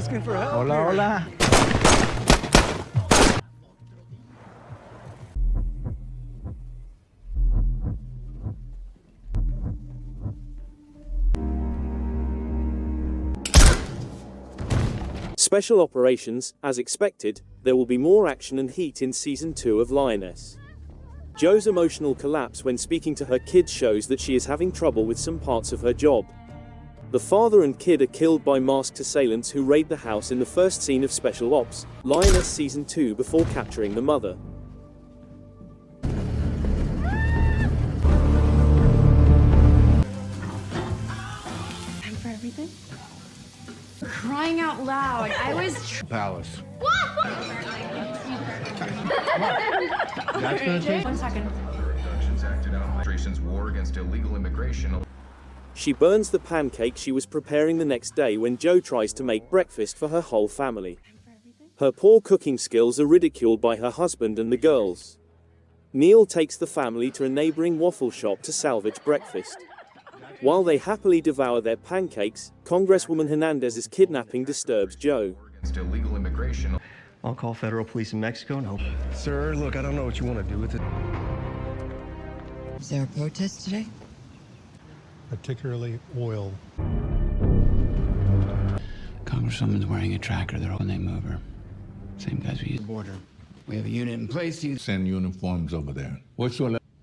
asking for help. Hola, hola. Special operations, as expected, there will be more action and heat in Season 2 of Lioness. Jo's emotional collapse when speaking to her kids shows that she is having trouble with some parts of her job. The father and kid are killed by masked assailants who raid the house in the first scene of Special Ops, Lioness Season 2 before capturing the mother. Time for everything? Crying out loud, I was... Palace. What? Okay. 1 second. Administration's war against illegal immigration. She burns the pancake she was preparing the next day when Jo tries to make breakfast for her whole family. Her poor cooking skills are ridiculed by her husband and the girls. Neil takes the family to a neighboring waffle shop to salvage breakfast. While they happily devour their pancakes, Congresswoman Hernandez's kidnapping disturbs Jo. Against illegal immigration. I'll call federal police in Mexico and hope. Sir, look, I don't know what you want to do with it. Is there a protest today? Particularly oil. Congresswoman's wearing a tracker. They're all name over. Same guys we use. Border. We have a unit in place. Send uniforms over there.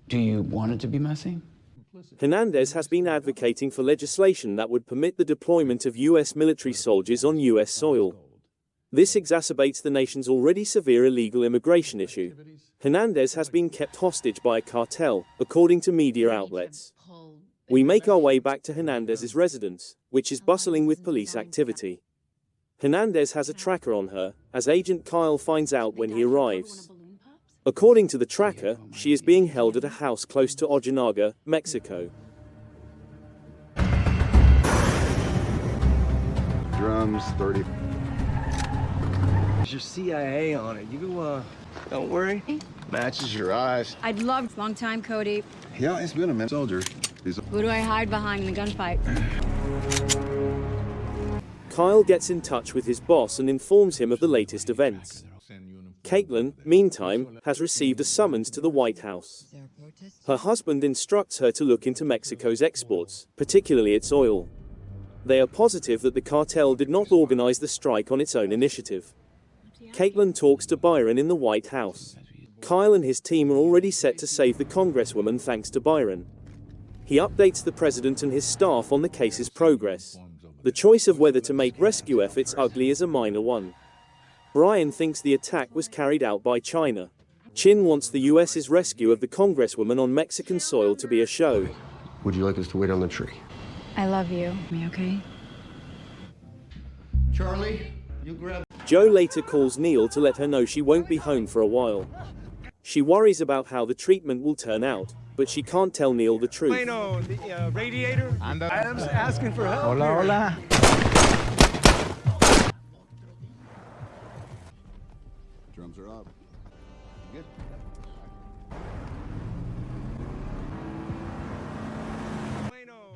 Do you want it to be messy? Hernandez has been advocating for legislation that would permit the deployment of U.S. military soldiers on U.S. soil. This exacerbates the nation's already severe illegal immigration issue. Hernandez has been kept hostage by a cartel, according to media outlets. We make our way back to Hernandez's residence, which is bustling with police activity. Hernandez has a tracker on her, as Agent Kyle finds out when he arrives. According to the tracker, she is being held at a house close to Ojinaga, Mexico. Drums, 30. There's your CIA on it. You, don't worry. Matches your eyes. I'd love... Long time, Cody. Yeah, it's been a minute. Soldier. Who do I hide behind in the gunfight? Kyle gets in touch with his boss and informs him of the latest events. Caitlin, meantime, has received a summons to the White House. Her husband instructs her to look into Mexico's exports, particularly its oil. They are positive that the cartel did not organize the strike on its own initiative. Caitlin talks to Byron in the White House. Kyle and his team are already set to save the Congresswoman thanks to Byron. He updates the president and his staff on the case's progress. The choice of whether to make rescue efforts ugly is a minor one. Brian thinks the attack was carried out by China. Chin wants the US's rescue of the Congresswoman on Mexican soil to be a show. Would you like us to wait on the tree? I love you. Me okay? Charlie, you grab... Jo later calls Neil to let her know she won't be home for a while. She worries about how the treatment will turn out, but she can't tell Neil the truth. The radiator? Adam's asking for help. Hola, hola. Drums are up. Good.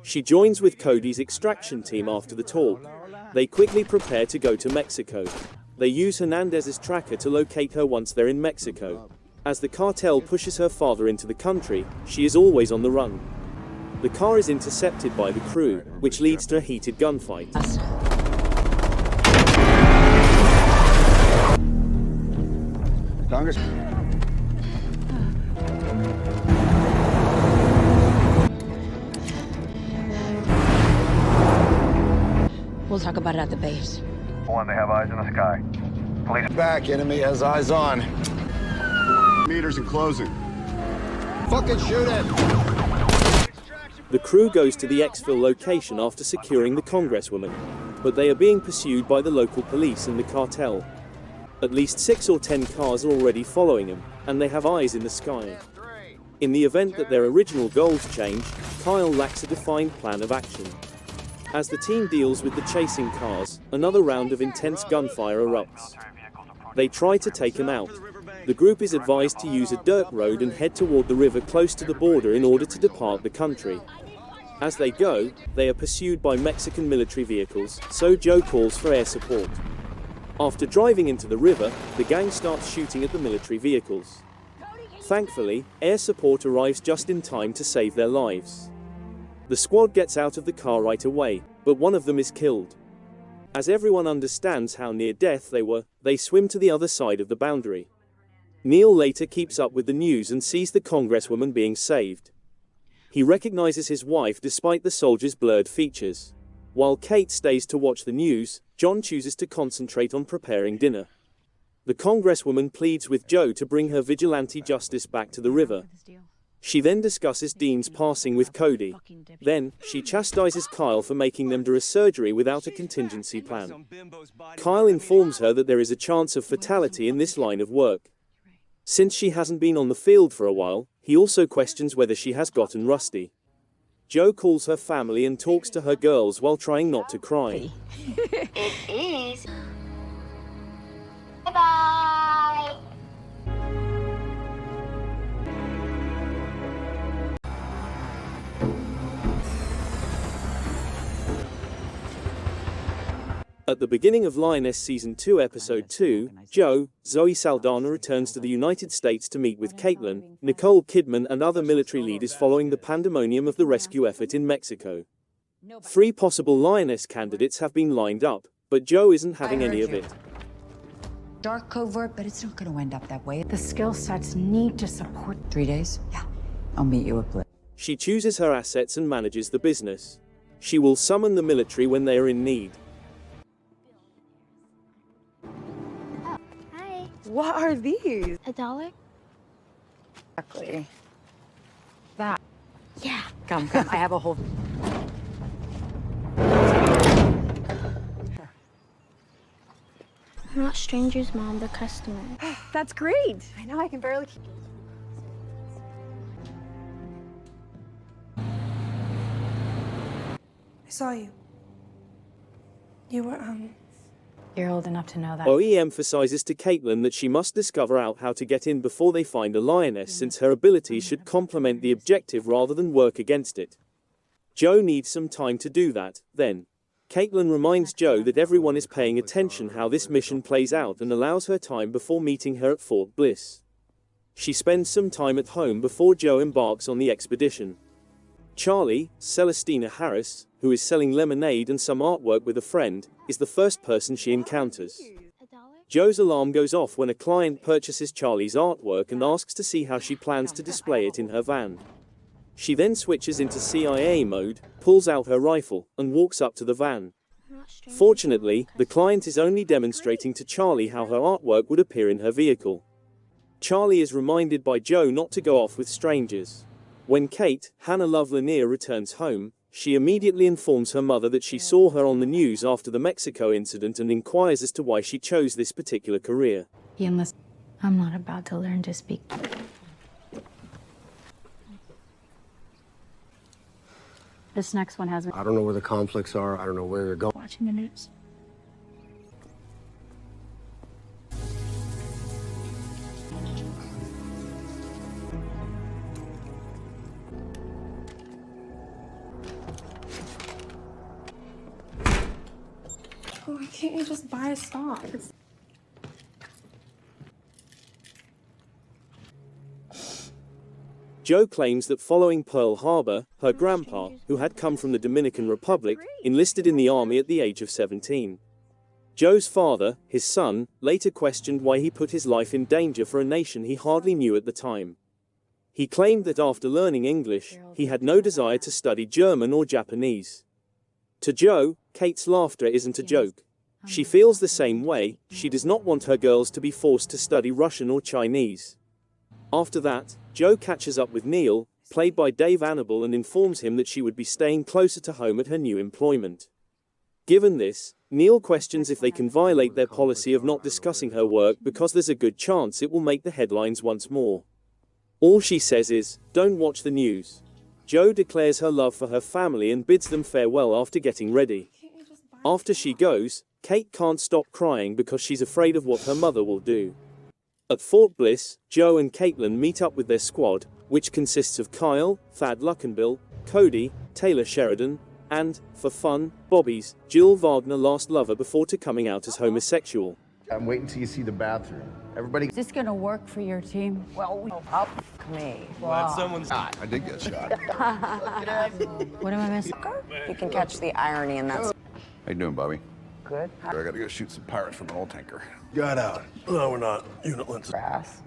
She joins with Cody's extraction team after the talk. They quickly prepare to go to Mexico. They use Hernandez's tracker to locate her once they're in Mexico. As the cartel pushes her father into the country, she is always on the run. The car is intercepted by the crew, which leads to a heated gunfight. Congress. We'll talk about it at the base. One, they have eyes in the sky. Police Back, enemy has eyes on. Meters and closing. Fucking shoot it! The crew goes to the exfil location after securing the Congresswoman, but they are being pursued by the local police and the cartel. At least 6 or 10 cars are already following them, and they have eyes in the sky. In the event that their original goals change, Kyle lacks a defined plan of action. As the team deals with the chasing cars, another round of intense gunfire erupts. They try to take him out. The group is advised to use a dirt road and head toward the river close to the border in order to depart the country. As they go, they are pursued by Mexican military vehicles, so Jo calls for air support. After driving into the river, the gang starts shooting at the military vehicles. Thankfully, air support arrives just in time to save their lives. The squad gets out of the car right away, but one of them is killed. As everyone understands how near death they were, they swim to the other side of the boundary. Neil later keeps up with the news and sees the congresswoman being saved. He recognizes his wife despite the soldiers' blurred features. While Kate stays to watch the news, John chooses to concentrate on preparing dinner. The congresswoman pleads with Joe to bring her vigilante justice back to the river. She then discusses Dean's passing with Cody. Then, she chastises Kyle for making them do a surgery without a contingency plan. Kyle informs her that there is a chance of fatality in this line of work. Since she hasn't been on the field for a while, he also questions whether she has gotten rusty. Joe calls her family and talks to her girls while trying not to cry. It is. Bye-bye. At the beginning of Lioness Season 2 Episode 2, Joe, Zoe Saldana returns to the United States to meet with Caitlin, Nicole Kidman and other military leaders following the pandemonium of the rescue effort in Mexico. 3 possible Lioness candidates have been lined up, but Joe isn't having any of it. Dark covert, but it's not going to end up that way. The skill sets need to support. 3 days? Yeah. I'll meet you at Blitz. She chooses her assets and manages the business. She will summon the military when they are in need. What are these? $1? Exactly. That. Yeah. Come. I have a whole. We're not strangers, Mom. They're customers. That's great. I know I can barely. I saw you. You were, You're old enough to know that. OE emphasizes to Caitlin that she must discover out how to get in before they find a lioness, since her abilities should complement the objective rather than work against it. Joe needs some time to do that. Then, Caitlin reminds Joe that everyone is paying attention how this mission plays out and allows her time before meeting her at Fort Bliss. She spends some time at home before Joe embarks on the expedition. Charlie, Celestina Harris, who is selling lemonade and some artwork with a friend, is the first person she encounters. Joe's alarm goes off when a client purchases Charlie's artwork and asks to see how she plans to display it in her van. She then switches into CIA mode, pulls out her rifle, and walks up to the van. Fortunately, the client is only demonstrating to Charlie how her artwork would appear in her vehicle. Charlie is reminded by Joe not to go off with strangers. When Kate, Hannah Love Lanier, returns home, she immediately informs her mother that she saw her on the news after the Mexico incident and inquires as to why she chose this particular career. I'm not about to learn to speak. This next one hasn't. I don't know where the conflicts are. I don't know where you're going. Watching the news. why can't you just buy a stock? Joe claims that following Pearl Harbor, her grandpa, who had come from the Dominican Republic, enlisted in the army at the age of 17. Joe's father, his son, later questioned why he put his life in danger for a nation he hardly knew at the time. He claimed that after learning English, he had no desire to study German or Japanese. To Joe, Kate's laughter isn't a joke. She feels the same way. She does not want her girls to be forced to study Russian or Chinese. After that, Joe catches up with Neil, played by Dave Annable, and informs him that she would be staying closer to home at her new employment. Given this, Neil questions if they can violate their policy of not discussing her work because there's a good chance it will make the headlines once more. All she says is, "Don't watch the news." Joe declares her love for her family and bids them farewell after getting ready. After she goes, Kate can't stop crying because she's afraid of what her mother will do. At Fort Bliss, Joe and Caitlin meet up with their squad, which consists of Kyle, Thad Luckenbill, Cody, Taylor Sheridan, and, for fun, Bobby's, Jill Wagner last lover before to coming out as homosexual. I'm waiting till you see the bathroom. Everybody. Is this gonna work for your team? Well, up me. Glad someone's shot. I did get shot. What am I missing? You can catch the irony in that. How you doing, Bobby? Good. I gotta go shoot some pirates from an old tanker. Got out. No, we're not. Unit lenses. Grass.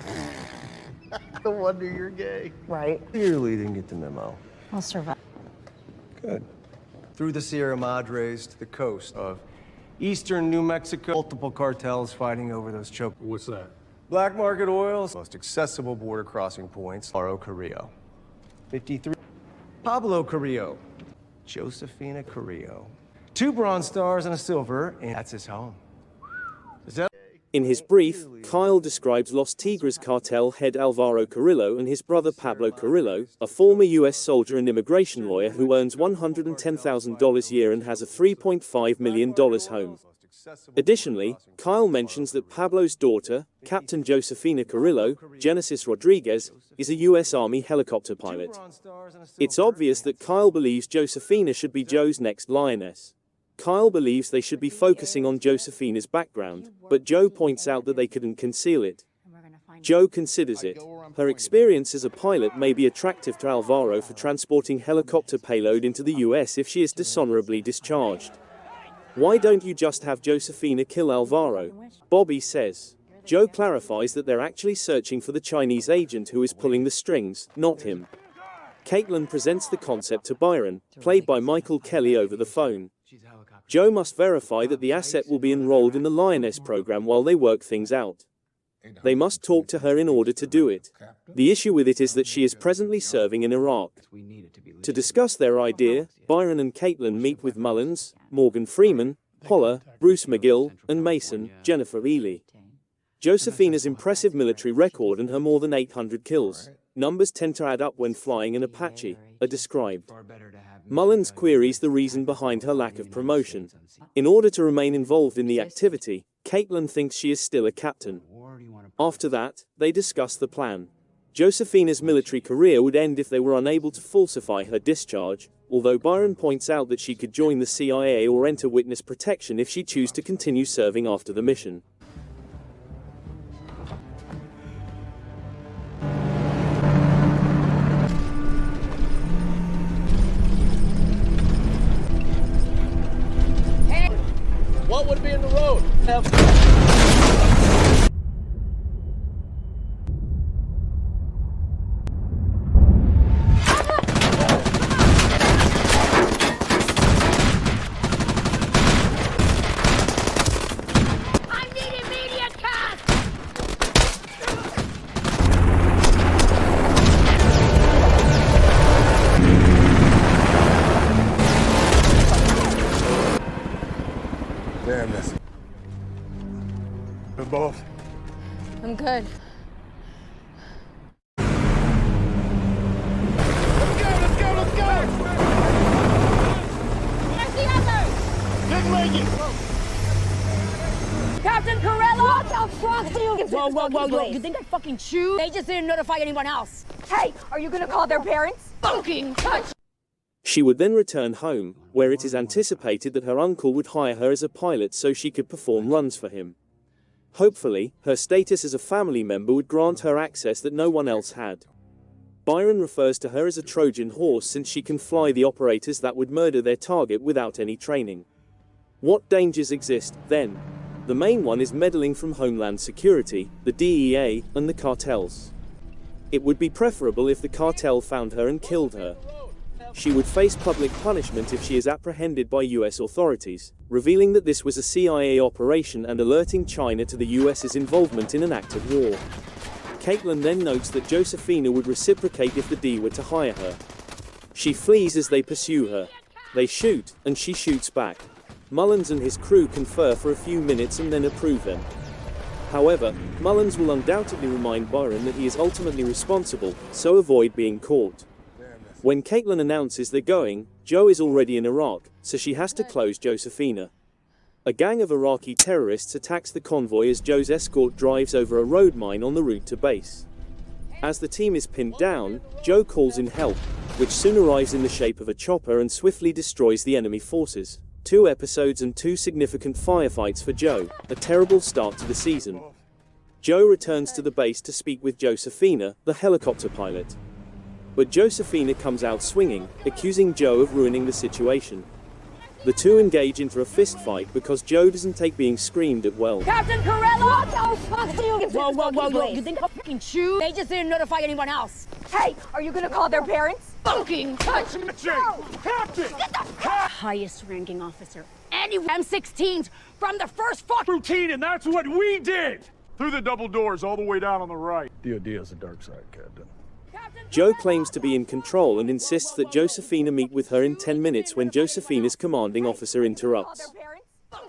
No wonder you're gay. Right. Clearly didn't get the memo. I'll survive. Good. Through the Sierra Madres to the coast of eastern New Mexico, multiple cartels fighting over those choke. What's that? Black market oils, most accessible border crossing points, Alvaro Carrillo. 53. Pablo Carrillo. Josefina Carrillo. 2 Bronze Stars and a silver, and that's his home. Is that? In his brief, Kyle describes Los Tigres cartel head Alvaro Carrillo and his brother Pablo Carrillo, a former U.S. soldier and immigration lawyer who earns $110,000 a year and has a $3.5 million home. Additionally, Kyle mentions that Pablo's daughter, Captain Josefina Carrillo, Genesis Rodriguez, is a U.S. Army helicopter pilot. It's obvious that Kyle believes Josefina should be Joe's next Lioness. Kyle believes they should be focusing on Josefina's background, but Joe points out that they couldn't conceal it. Joe considers it. Her experience as a pilot may be attractive to Alvaro for transporting helicopter payload into the US if she is dishonorably discharged. Why don't you just have Josefina kill Alvaro? Bobby says. Joe clarifies that they're actually searching for the Chinese agent who is pulling the strings, not him. Caitlin presents the concept to Byron, played by Michael Kelly, over the phone. Joe must verify that the asset will be enrolled in the Lioness program while they work things out. They must talk to her in order to do it. The issue with it is that she is presently serving in Iraq. To discuss their idea, Byron and Caitlin meet with Mullins, Morgan Freeman, Holler, Bruce McGill, and Mason, Jennifer Ely. Josefina's impressive military record and her more than 800 kills. Numbers tend to add up when flying an Apache, are described. Mullins queries the reason behind her lack of promotion. In order to remain involved in the activity, Caitlin thinks she is still a captain. After that, they discuss the plan. Josefina's military career would end if they were unable to falsify her discharge, although Byron points out that she could join the CIA or enter witness protection if she chooses to continue serving after the mission. What would be in the road? Damn, that's... We're both. I'm good. Captain Carrillo! What the fuck do you... Whoa. You think I fucking choose? They just didn't notify anyone else. Hey, are you gonna call their parents? Fucking touch! She would then return home, where it is anticipated that her uncle would hire her as a pilot so she could perform runs for him. Hopefully, her status as a family member would grant her access that no one else had. Byron refers to her as a Trojan horse since she can fly the operators that would murder their target without any training. What dangers exist, then? The main one is meddling from Homeland Security, the DEA, and the cartels. It would be preferable if the cartel found her and killed her. She would face public punishment if she is apprehended by US authorities, revealing that this was a CIA operation and alerting China to the US's involvement in an act of war. Caitlin then notes that Josefina would reciprocate if the D were to hire her. She flees as they pursue her. They shoot, and she shoots back. Mullins and his crew confer for a few minutes and then approve them. However, Mullins will undoubtedly remind Byron that he is ultimately responsible, so avoid being caught. When Caitlin announces they're going, Joe is already in Iraq, so she has to close Josefina. A gang of Iraqi terrorists attacks the convoy as Joe's escort drives over a road mine on the route to base. As the team is pinned down, Joe calls in help, which soon arrives in the shape of a chopper and swiftly destroys the enemy forces. 2 episodes and 2 significant firefights for Joe, a terrible start to the season. Joe returns to the base to speak with Josephina, the helicopter pilot. But Josephina comes out swinging, accusing Joe of ruining the situation. The two engage into a fist fight because Joe doesn't take being screamed at well. Captain Corella! What the fuck do you... Whoa, you think I fucking shoot? They just didn't notify anyone else. Hey, are you gonna call their parents? Fucking touch me! Captain! Get the highest ranking officer. Any M16s from the first fuck routine, and that's what we did! Through the double doors all the way down on the right. DOD has a dark side, Captain. Joe claims to be in control and insists that Josephina meet with her in 10 minutes when Josephina's commanding officer interrupts.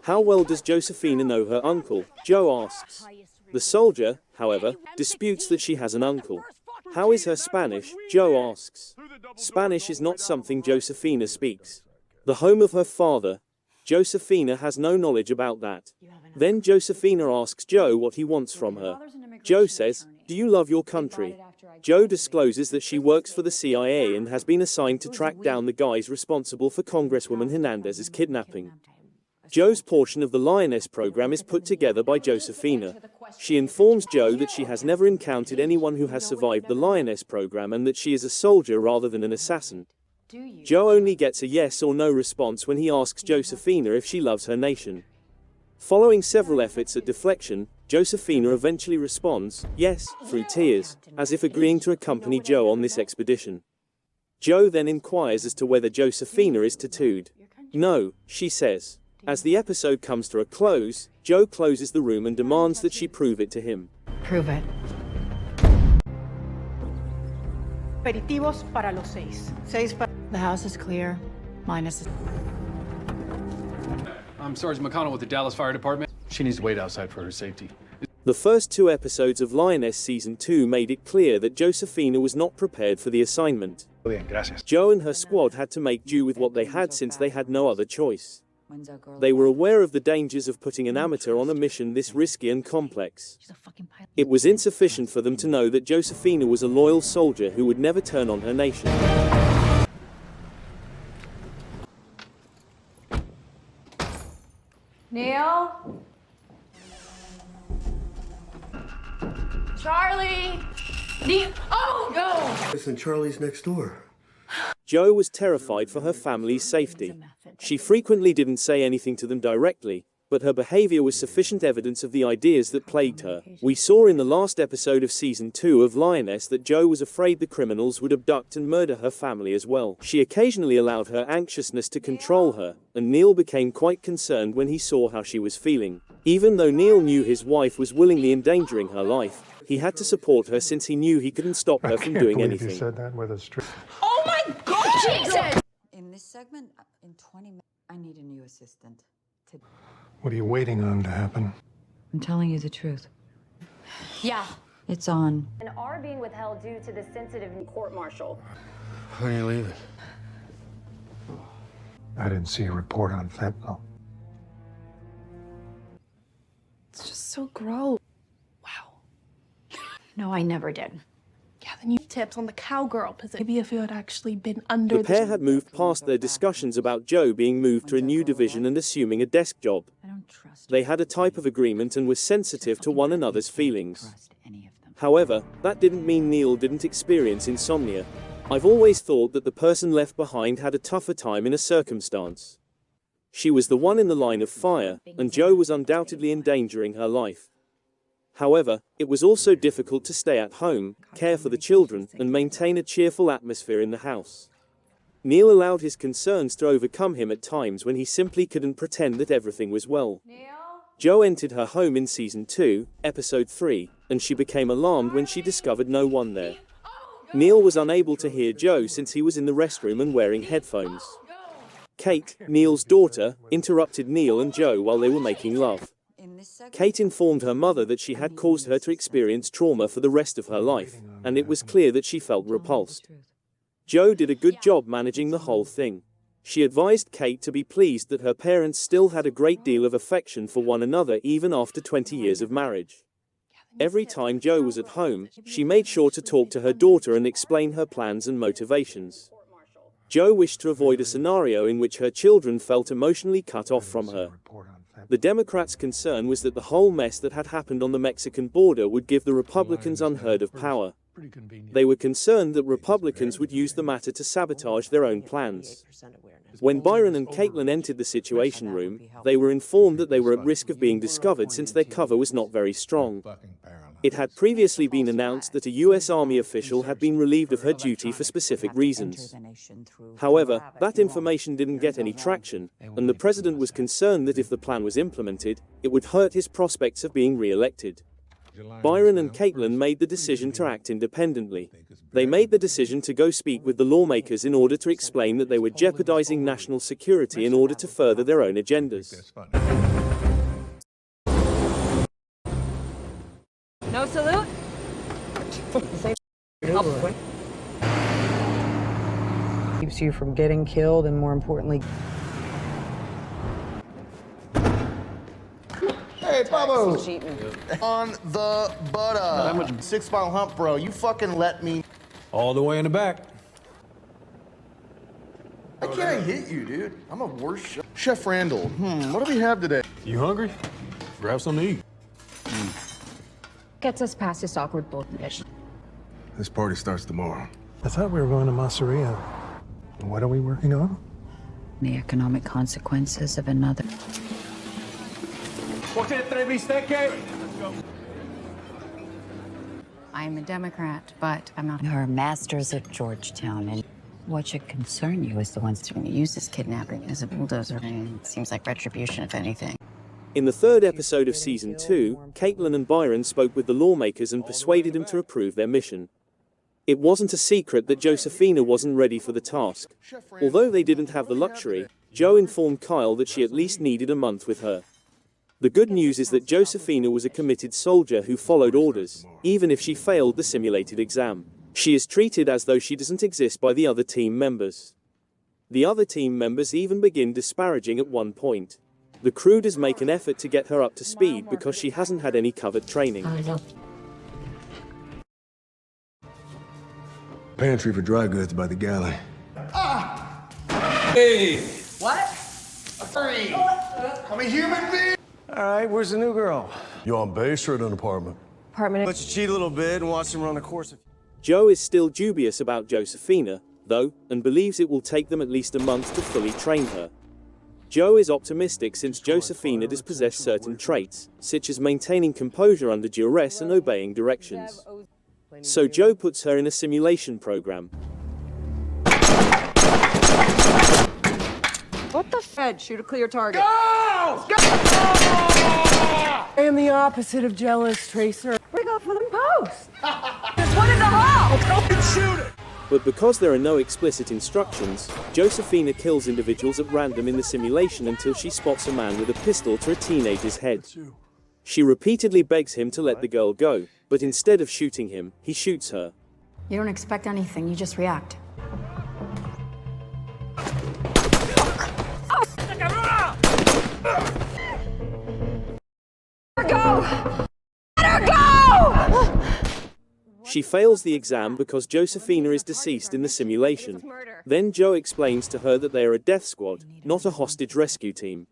How well does Josephina know her uncle? Joe asks. The soldier, however, disputes that she has an uncle. How is her Spanish? Joe asks. Spanish is not something Josephina speaks. The home of her father. Josephina has no knowledge about that. Then Josephina asks Joe what he wants from her. Joe says, "Do you love your country?" Joe discloses that she works for the CIA and has been assigned to track down the guys responsible for Congresswoman Hernandez's kidnapping. Joe's portion of the Lioness program is put together by Josephina. She informs Joe that she has never encountered anyone who has survived the Lioness program and that she is a soldier rather than an assassin. Joe only gets a yes or no response when he asks Josephina if she loves her nation. Following several efforts at deflection, Josephina eventually responds, yes, through tears, as if agreeing to accompany Joe on this expedition. Joe then inquires as to whether Josephina is tattooed. No, she says. As the episode comes to a close, Joe closes the room and demands that she prove it to him. Prove it. Aperitivos para los seis. The house is clear. Linus is... I'm Sergeant McConnell with the Dallas Fire Department. She needs to wait outside for her safety. The first 2 episodes of Lioness Season 2 made it clear that Josephina was not prepared for the assignment. Joe and her squad had to make do with what they had since they had no other choice. They were aware of the dangers of putting an amateur on a mission this risky and complex. It was insufficient for them to know that Josephina was a loyal soldier who would never turn on her nation. Neil? Charlie! Neil! Oh, no! Listen, Charlie's next door. Joe was terrified for her family's safety. She frequently didn't say anything to them directly, but her behavior was sufficient evidence of the ideas that plagued her. We saw in the last episode of Season 2 of Lioness that Joe was afraid the criminals would abduct and murder her family as well. She occasionally allowed her anxiousness to control her, and Neil became quite concerned when he saw how she was feeling. Even though Neil knew his wife was willingly endangering her life, he had to support her since he knew he couldn't stop her from doing anything. You said that with a Oh my God! Jesus! In this segment, in 20 minutes, I need a new assistant. What are you waiting on to happen? I'm telling you the truth. Yeah. It's on. And are being withheld due to the sensitive court-martial. When are you leaving? I didn't see a report on fentanyl. It's just so gross. No, I never did. Yeah, then you tips on the cowgirl position. Maybe if you had actually been under The pair had moved past their discussions about Joe being moved to a new division and assuming a desk job. They had a type of agreement and were sensitive to one another's feelings. However, that didn't mean Neil didn't experience insomnia. I've always thought that the person left behind had a tougher time in a circumstance. She was the one in the line of fire, and Joe was undoubtedly endangering her life. However, it was also difficult to stay at home, care for the children, and maintain a cheerful atmosphere in the house. Neil allowed his concerns to overcome him at times when he simply couldn't pretend that everything was well. Joe entered her home in Season 2, Episode 3, and she became alarmed when she discovered no one there. Neil was unable to hear Joe since he was in the restroom and wearing headphones. Kate, Neil's daughter, interrupted Neil and Joe while they were making love. Kate informed her mother that she had caused her to experience trauma for the rest of her life, and it was clear that she felt repulsed. Joe did a good job managing the whole thing. She advised Kate to be pleased that her parents still had a great deal of affection for one another even after 20 years of marriage. Every time Joe was at home, she made sure to talk to her daughter and explain her plans and motivations. Joe wished to avoid a scenario in which her children felt emotionally cut off from her. The Democrats' concern was that the whole mess that had happened on the Mexican border would give the Republicans unheard of power. They were concerned that Republicans would use the matter to sabotage their own plans. When Byron and Caitlin entered the Situation Room, they were informed that they were at risk of being discovered since their cover was not very strong. It had previously been announced that a U.S. Army official had been relieved of her duty for specific reasons. However, that information didn't get any traction, and the president was concerned that if the plan was implemented, it would hurt his prospects of being re-elected. Byron and Caitlin made the decision to act independently. They made the decision to go speak with the lawmakers in order to explain that they were jeopardizing national security in order to further their own agendas. No salute? Keeps you from getting killed and, more importantly, Hey, Pablo! On the butter. 6 mile hump, bro. You fucking let me. All the way in the back. I can't hit you, dude. I'm a worse chef. Chef Randall, what do we have today? You hungry? Grab something to eat. Gets us past this awkward bullshit. This party starts tomorrow. I thought we were going to Masseria. What are we working on? The economic consequences of another. I'm a Democrat, but I'm not. Her master's at Georgetown, and what should concern you is the ones who use this kidnapping as a bulldozer. And it seems like retribution, if anything. In the third episode of Season 2, Caitlin and Byron spoke with the lawmakers and persuaded them to approve their mission. It wasn't a secret that Josephina wasn't ready for the task. Although they didn't have the luxury, Joe informed Kyle that she at least needed a month with her. The good news is that Josephina was a committed soldier who followed orders, even if she failed the simulated exam. She is treated as though she doesn't exist by the other team members. The other team members even begin disparaging at one point. The crew does make an effort to get her up to speed because she hasn't had any covered training. Pantry for dry goods by the galley. Hey! What? I'm a human being! All right, where's the new girl? You on base or in an apartment? Apartment. Let's cheat a little bit and watch them run the course of... Joe is still dubious about Josephina, though, and believes it will take them at least a month to fully train her. Joe is optimistic since Josephina does possess certain traits, such as maintaining composure under duress and obeying directions. So Joe puts her in a simulation program. what the Fed? Shoot a clear target. Go! Go! I am the opposite of jealous, Tracer. Bring up for the post. There's one in the hall. Go and shoot it! But because there are no explicit instructions, Josephina kills individuals at random in the simulation until she spots a man with a pistol to a teenager's head. She repeatedly begs him to let the girl go, but instead of shooting him, he shoots her. You don't expect anything, you just react. Let her go! Let her go! She fails the exam because Josephina is deceased in the simulation. Then Joe explains to her that they are a death squad, not a hostage rescue team.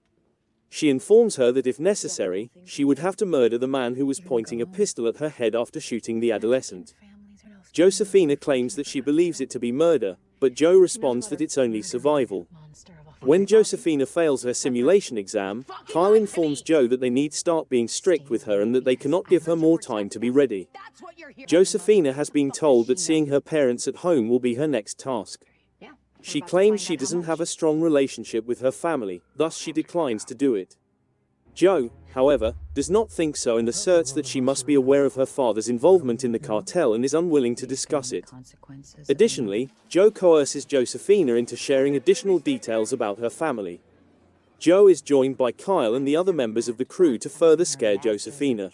She informs her that if necessary, she would have to murder the man who was pointing a pistol at her head after shooting the adolescent. Josephina claims that she believes it to be murder, but Joe responds that it's only survival. When Josephina fails her simulation exam, Kyle informs Joe that they need to start being strict with her and that they cannot give her more time to be ready. Josephina has been told that seeing her parents at home will be her next task. She claims she doesn't have a strong relationship with her family, thus she declines to do it. Joe, however, does not think so and asserts that she must be aware of her father's involvement in the cartel and is unwilling to discuss it. Additionally, Joe coerces Josephina into sharing additional details about her family. Joe is joined by Kyle and the other members of the crew to further scare Josephina.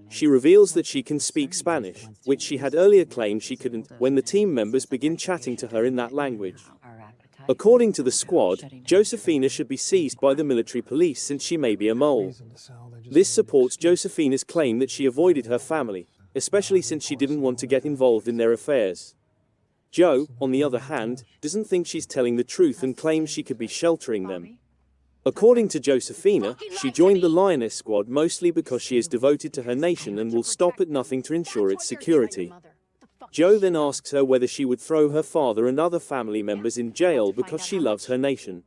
She reveals that she can speak Spanish, which she had earlier claimed she couldn't, when the team members begin chatting to her in that language. According to the squad, Josephina should be seized by the military police since she may be a mole. This supports Josephina's claim that she avoided her family, especially since she didn't want to get involved in their affairs. Joe, on the other hand, doesn't think she's telling the truth and claims she could be sheltering them. According to Josephina, she joined the Lioness squad mostly because she is devoted to her nation and will stop at nothing to ensure its security. Joe then asks her whether she would throw her father and other family members in jail because she loves her nation.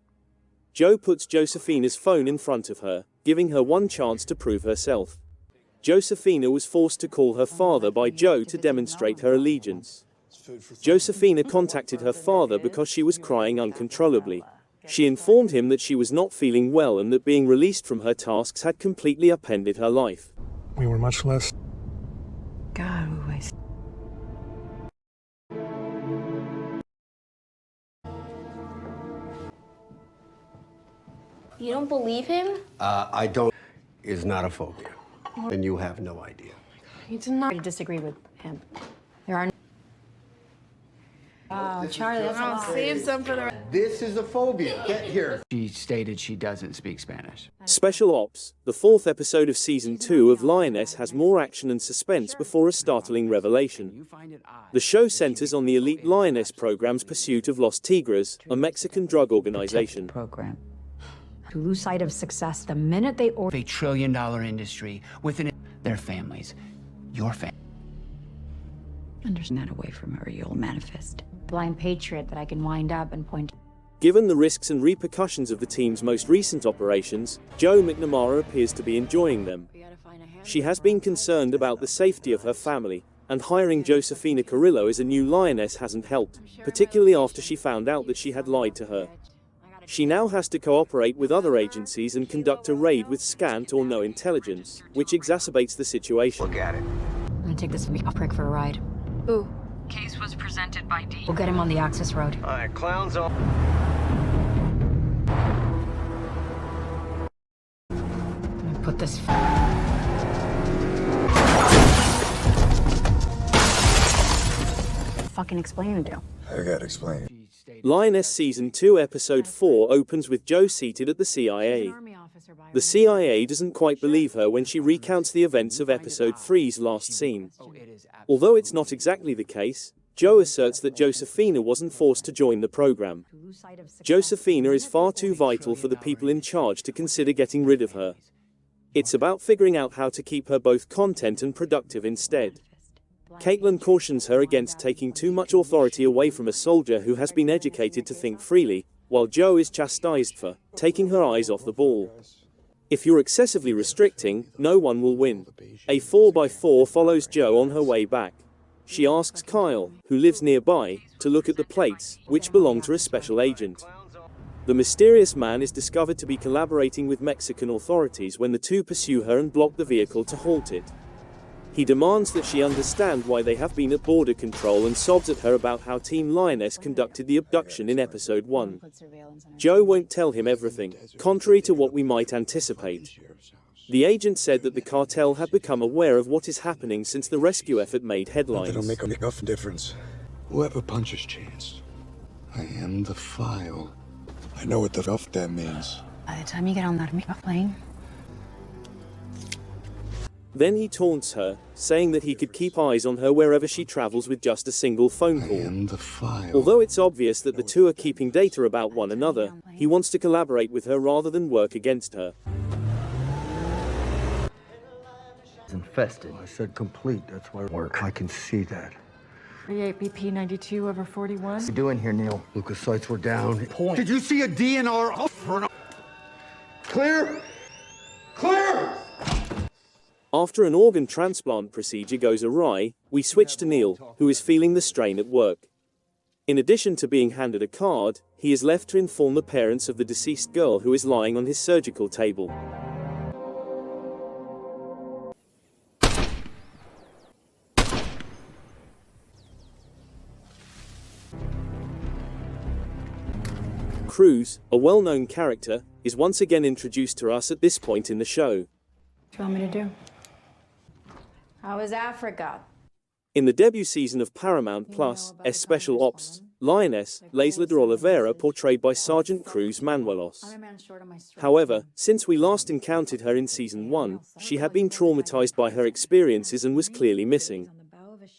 Joe puts Josephina's phone in front of her, giving her one chance to prove herself. Josephina was forced to call her father by Joe to demonstrate her allegiance. Josephina contacted her father because she was crying uncontrollably. She informed him that she was not feeling well and that being released from her tasks had completely upended her life. We were much less. God, who is... You don't believe him? I don't. Is not a phobia. And you have no idea. You do not disagree with him. There are. Oh, Charlie, that's a lot. Save some for the. This is a phobia. Get here. She stated she doesn't speak Spanish. Special Ops, the 4th episode of Season 2 of Lioness has more action and suspense before a startling revelation. The show centers on the elite Lioness program's pursuit of Los Tigres, a Mexican drug organization. Program. To lose sight of success the minute they order. A $1 trillion industry within their families. Your family. Understand that away from her, you'll manifest. Blind patriot that I can wind up and point. Given the risks and repercussions of the team's most recent operations, Joe McNamara appears to be enjoying them. She has been concerned about the safety of her family, and hiring Josephina Carrillo as a new Lioness hasn't helped, particularly after she found out that she had lied to her. She now has to cooperate with other agencies and conduct a raid with scant or no intelligence, which exacerbates the situation. Look at it. I'm gonna take this prick for a ride. Ooh. Case was presented by D. We'll get him on the access road. All right, clowns on. I'm gonna put this. Fucking explain to. I gotta explain. Lioness Season 2 Episode 4 opens with Joe seated at the CIA. The CIA doesn't quite believe her when she recounts the events of Episode 3's last scene. Although it's not exactly the case, Joe asserts that Josephina wasn't forced to join the program. Josephina is far too vital for the people in charge to consider getting rid of her. It's about figuring out how to keep her both content and productive instead. Caitlin cautions her against taking too much authority away from a soldier who has been educated to think freely, while Joe is chastised for taking her eyes off the ball. If you're excessively restricting, no one will win. A 4x4 follows Joe on her way back. She asks Kyle, who lives nearby, to look at the plates, which belong to a special agent. The mysterious man is discovered to be collaborating with Mexican authorities when the two pursue her and block the vehicle to halt it. He demands that she understand why they have been at border control and sobs at her about how Team Lioness conducted the abduction in Episode 1. Joe won't tell him everything, contrary to what we might anticipate. The agent said that the cartel had become aware of what is happening since the rescue effort made headlines. It'll make enough difference. Whoever punches chance. I am the file. I know what the fuck that means. By the time you get on that plane. Then he taunts her, saying that he could keep eyes on her wherever she travels with just a single phone call. I am the file. Although it's obvious that the two are keeping data about one another, he wants to collaborate with her rather than work against her. It's infested. I said complete. That's why work. I can see that. 38 BP 92 over 41. What are you doing here, Neil? Leukocytes were down. Point. Did you see a DNR? Clear? Clear! After an organ transplant procedure goes awry, we switch to Neil, who is feeling the strain at work. In addition to being handed a card, he is left to inform the parents of the deceased girl who is lying on his surgical table. Cruz, a well-known character, is once again introduced to us at this point in the show. What do you want me to do? How is Africa? In the debut season of Paramount Plus, as Special Ops, Lioness, Leisla de Oliveira portrayed by Sergeant Cruz Manuelos. However, since we last encountered her in Season 1, she had been traumatized by her experiences and was clearly missing.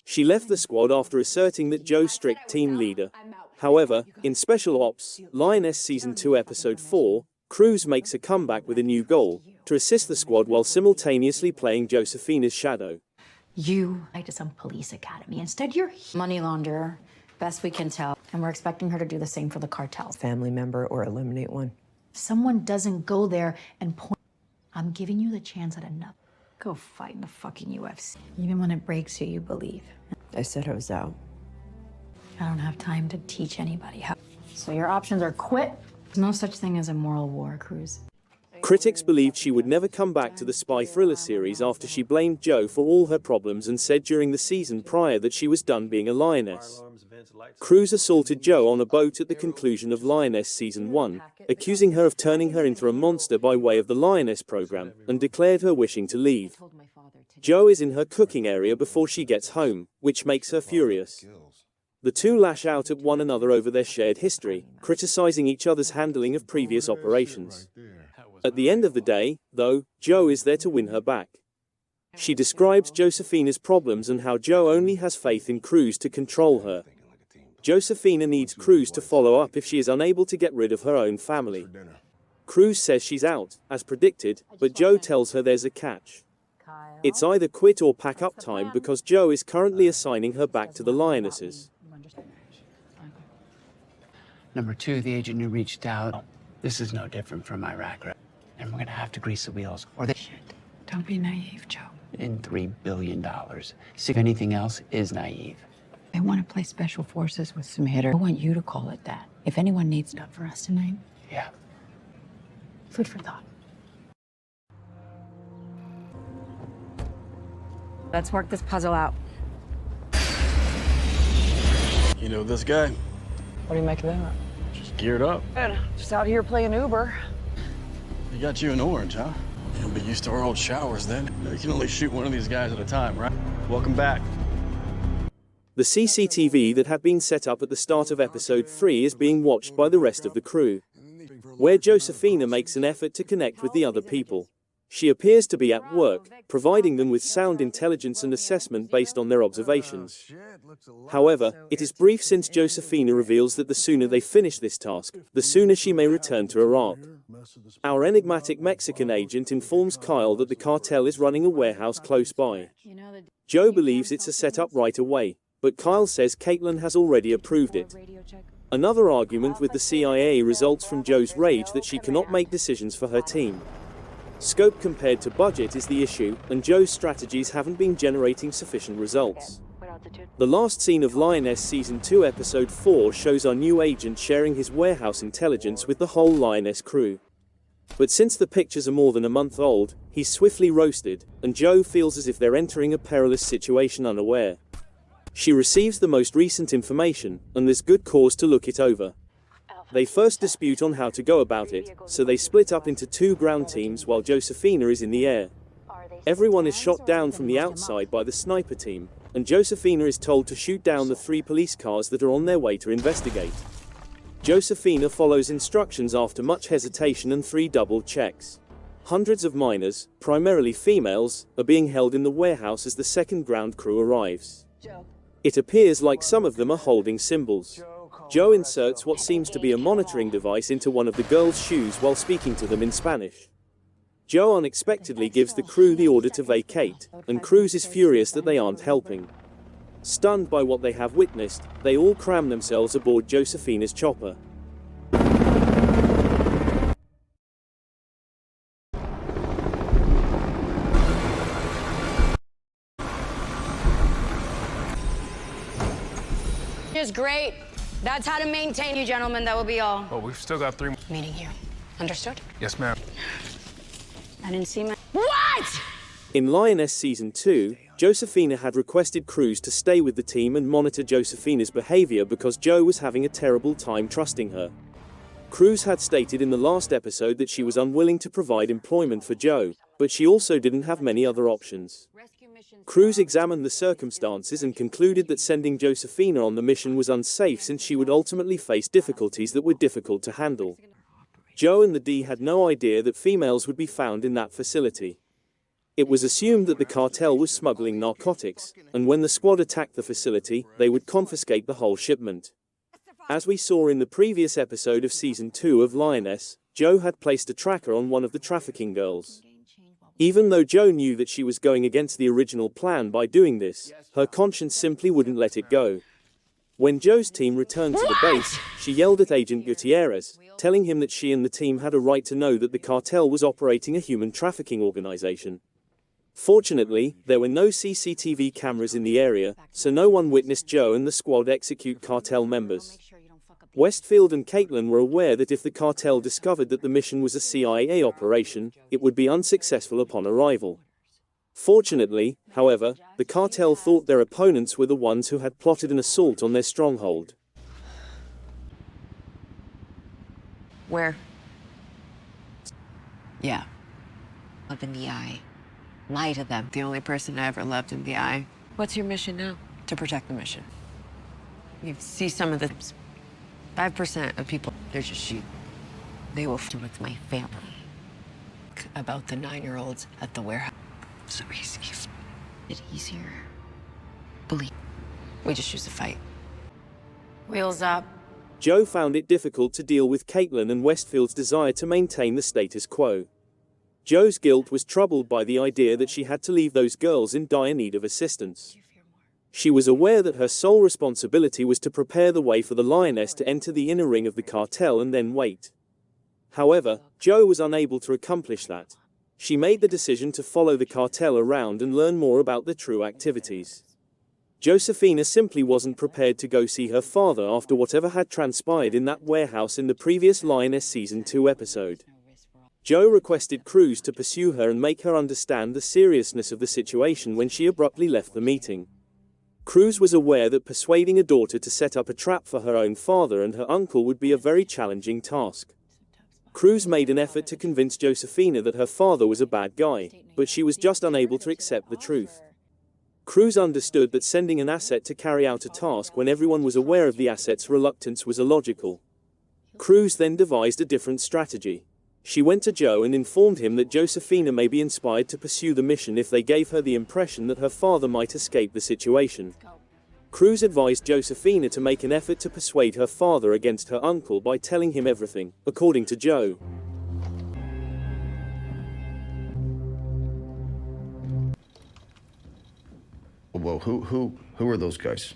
She left the squad after asserting that Joe's strict team leader. However, in Special Ops, Lioness Season 2 Episode 4, Cruz makes a comeback with a new goal, to assist the squad while simultaneously playing Josefina's shadow. You applied to some police academy. Instead, you're money launderer, best we can tell. And we're expecting her to do the same for the cartel. Family member or eliminate one. If someone doesn't go there and point, I'm giving you the chance at another. Go fight in the fucking UFC. Even when it breaks you, you believe. I said I was out. I don't have time to teach anybody how. So your options are quit. There's no such thing as a moral war, Cruz. Critics believed she would never come back to the spy thriller series after she blamed Joe for all her problems and said during the season prior that she was done being a lioness. Cruz assaulted Joe on a boat at the conclusion of Lioness Season 1, accusing her of turning her into a monster by way of the Lioness program, and declared her wishing to leave. Joe is in her cooking area before she gets home, which makes her furious. The two lash out at one another over their shared history, criticizing each other's handling of previous operations. At the end of the day, though, Joe is there to win her back. She describes Josefina's problems and how Joe only has faith in Cruz to control her. Josefina needs Cruz to follow up if she is unable to get rid of her own family. Cruz says she's out, as predicted, but Joe tells her there's a catch. It's either quit or pack up time because Joe is currently assigning her back to the Lionesses. Number 2, the agent who reached out. This is no different from Iraq, right? And we're gonna have to grease the wheels, or they shit. Don't be naive, Joe. In $3 billion. See if anything else is naive. They want to play special forces with some hitter. I want you to call it that. If anyone needs stuff for us tonight. Yeah. Food for thought. Let's work this puzzle out. You know this guy? What do you make of that? Just geared up. Good. Just out here playing Uber. He got you in orange, huh? You'll be used to our old showers then. You can only shoot one of these guys at a time, right? Welcome back. The CCTV that had been set up at the start of Episode 3 is being watched by the rest of the crew, where Josefina makes an effort to connect with the other people. She appears to be at work, providing them with sound intelligence and assessment based on their observations. However, it is brief since Josefina reveals that the sooner they finish this task, the sooner she may return to Iraq. Our enigmatic Mexican agent informs Kyle that the cartel is running a warehouse close by. Joe believes it's a setup right away, but Kyle says Caitlin has already approved it. Another argument with the CIA results from Joe's rage that she cannot make decisions for her team. Scope compared to budget is the issue, and Joe's strategies haven't been generating sufficient results. The last scene of Lioness Season 2 Episode 4 shows our new agent sharing his warehouse intelligence with the whole Lioness crew. But since the pictures are more than a month old, he's swiftly roasted, and Joe feels as if they're entering a perilous situation unaware. She receives the most recent information, and there's good cause to look it over. They first dispute on how to go about it, so they split up into 2 ground teams while Josefina is in the air. Everyone is shot down from the outside by the sniper team, and Josefina is told to shoot down the 3 police cars that are on their way to investigate. Josefina follows instructions after much hesitation and 3 double checks. Hundreds of minors, primarily females, are being held in the warehouse as the second ground crew arrives. It appears like some of them are holding symbols. Joe inserts what seems to be a monitoring device into one of the girls' shoes while speaking to them in Spanish. Joe unexpectedly gives the crew the order to vacate, and Cruz is furious that they aren't helping. Stunned by what they have witnessed, they all cram themselves aboard Josefina's chopper. Is great. That's how to maintain you, gentlemen. That will be all. Oh, we've still got 3 Meeting you. Understood? Yes, ma'am. I didn't see my... What?! In Lioness Season 2, Josefina had requested Cruz to stay with the team and monitor Josefina's behavior because Joe was having a terrible time trusting her. Cruz had stated in the last episode that she was unwilling to provide employment for Joe, but she also didn't have many other options. Cruz examined the circumstances and concluded that sending Josefina on the mission was unsafe since she would ultimately face difficulties that were difficult to handle. Joe and the D had no idea that females would be found in that facility. It was assumed that the cartel was smuggling narcotics, and when the squad attacked the facility, they would confiscate the whole shipment. As we saw in the previous episode of Season 2 of Lioness, Joe had placed a tracker on one of the trafficking girls. Even though Joe knew that she was going against the original plan by doing this, her conscience simply wouldn't let it go. When Joe's team returned to the base, she yelled at Agent Gutierrez, telling him that she and the team had a right to know that the cartel was operating a human trafficking organization. Fortunately, there were no CCTV cameras in the area, so no one witnessed Joe and the squad execute cartel members. Westfield and Caitlin were aware that if the cartel discovered that the mission was a CIA operation, it would be unsuccessful upon arrival. Fortunately, however, the cartel thought their opponents were the ones who had plotted an assault on their stronghold. Where? Yeah. Up in the eye. Lie to them. The only person I ever loved in the eye. What's your mission now? To protect the mission. You see some of the 5% of people, they're just sheep. They will do with my family. About the 9-year-olds at the warehouse. So easy. It's easier. Believe. We just choose to fight. Wheels up. Joe found it difficult to deal with Caitlin and Westfield's desire to maintain the status quo. Joe's guilt was troubled by the idea that she had to leave those girls in dire need of assistance. She was aware that her sole responsibility was to prepare the way for the Lioness to enter the inner ring of the cartel and then wait. However, Joe was unable to accomplish that. She made the decision to follow the cartel around and learn more about their true activities. Josephina simply wasn't prepared to go see her father after whatever had transpired in that warehouse in the previous Lioness Season 2 episode. Joe requested Cruz to pursue her and make her understand the seriousness of the situation when she abruptly left the meeting. Cruz was aware that persuading a daughter to set up a trap for her own father and her uncle would be a very challenging task. Cruz made an effort to convince Josephina that her father was a bad guy, but she was just unable to accept the truth. Cruz understood that sending an asset to carry out a task when everyone was aware of the asset's reluctance was illogical. Cruz then devised a different strategy. She went to Joe and informed him that Josephina may be inspired to pursue the mission if they gave her the impression that her father might escape the situation. Cruz advised Josephina to make an effort to persuade her father against her uncle by telling him everything, according to Joe. Whoa, who are those guys?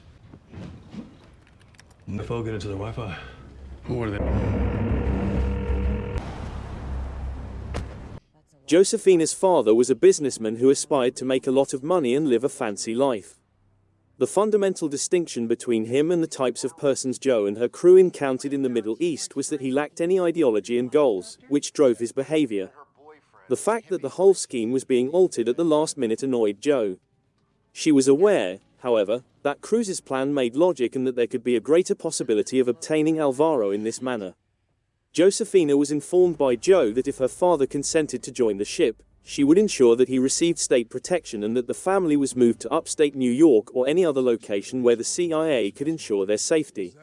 If I'll get into the Wi-Fi. Who are they? Josephina's father was a businessman who aspired to make a lot of money and live a fancy life. The fundamental distinction between him and the types of persons Joe and her crew encountered in the Middle East was that he lacked any ideology and goals, which drove his behavior. The fact that the whole scheme was being altered at the last minute annoyed Joe. She was aware, however, that Cruz's plan made logic and that there could be a greater possibility of obtaining Alvaro in this manner. Josephina was informed by Joe that if her father consented to join the ship, she would ensure that he received state protection and that the family was moved to upstate New York or any other location where the CIA could ensure their safety.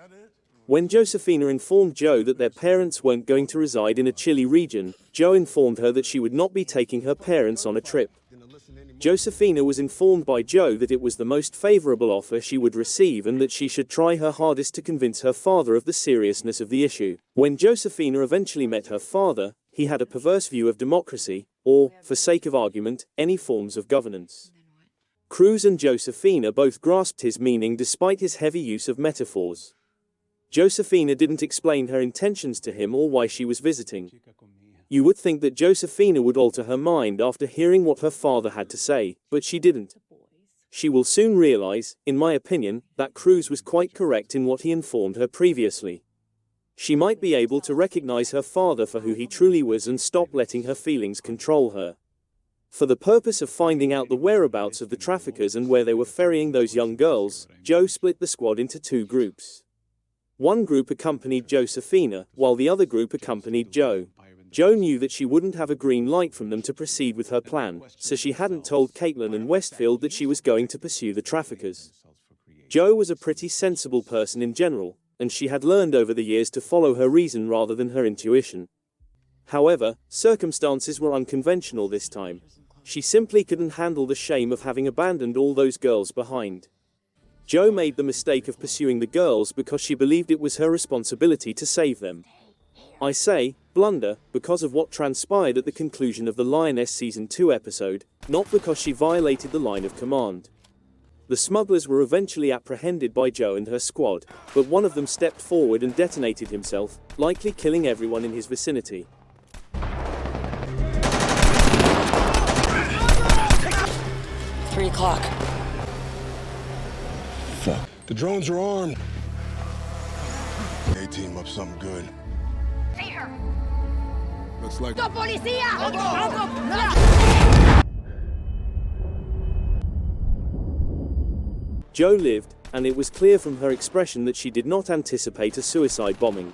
When Josephina informed Joe that their parents weren't going to reside in a chilly region, Joe informed her that she would not be taking her parents on a trip. Josephina was informed by Joe that it was the most favorable offer she would receive and that she should try her hardest to convince her father of the seriousness of the issue. When Josephina eventually met her father, he had a perverse view of democracy, or, for sake of argument, any forms of governance. Cruz and Josephina both grasped his meaning despite his heavy use of metaphors. Josephina didn't explain her intentions to him or why she was visiting. You would think that Josephina would alter her mind after hearing what her father had to say, but she didn't. She will soon realize, in my opinion, that Cruz was quite correct in what he informed her previously. She might be able to recognize her father for who he truly was and stop letting her feelings control her. For the purpose of finding out the whereabouts of the traffickers and where they were ferrying those young girls, Joe split the squad into two groups. One group accompanied Josephina, while the other group accompanied Joe. Joe knew that she wouldn't have a green light from them to proceed with her plan, so she hadn't told Caitlin and Westfield that she was going to pursue the traffickers. Joe was a pretty sensible person in general, and she had learned over the years to follow her reason rather than her intuition. However, circumstances were unconventional this time. She simply couldn't handle the shame of having abandoned all those girls behind. Jo made the mistake of pursuing the girls because she believed it was her responsibility to save them. I say, blunder, because of what transpired at the conclusion of the Lioness Season 2 episode, not because she violated the line of command. The smugglers were eventually apprehended by Jo and her squad, but one of them stepped forward and detonated himself, likely killing everyone in his vicinity. 3 o'clock. Fuck. The drones are armed. A-team up something good. See her. Looks like... ¡Go, policía! Jo lived, and it was clear from her expression that she did not anticipate a suicide bombing.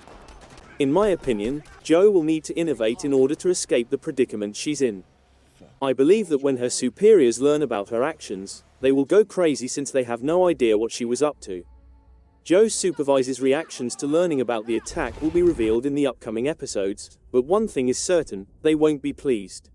In my opinion, Jo will need to innovate in order to escape the predicament she's in. I believe that when her superiors learn about her actions, they will go crazy since they have no idea what she was up to. Jo's supervisor's reactions to learning about the attack will be revealed in the upcoming episodes, but one thing is certain, they won't be pleased.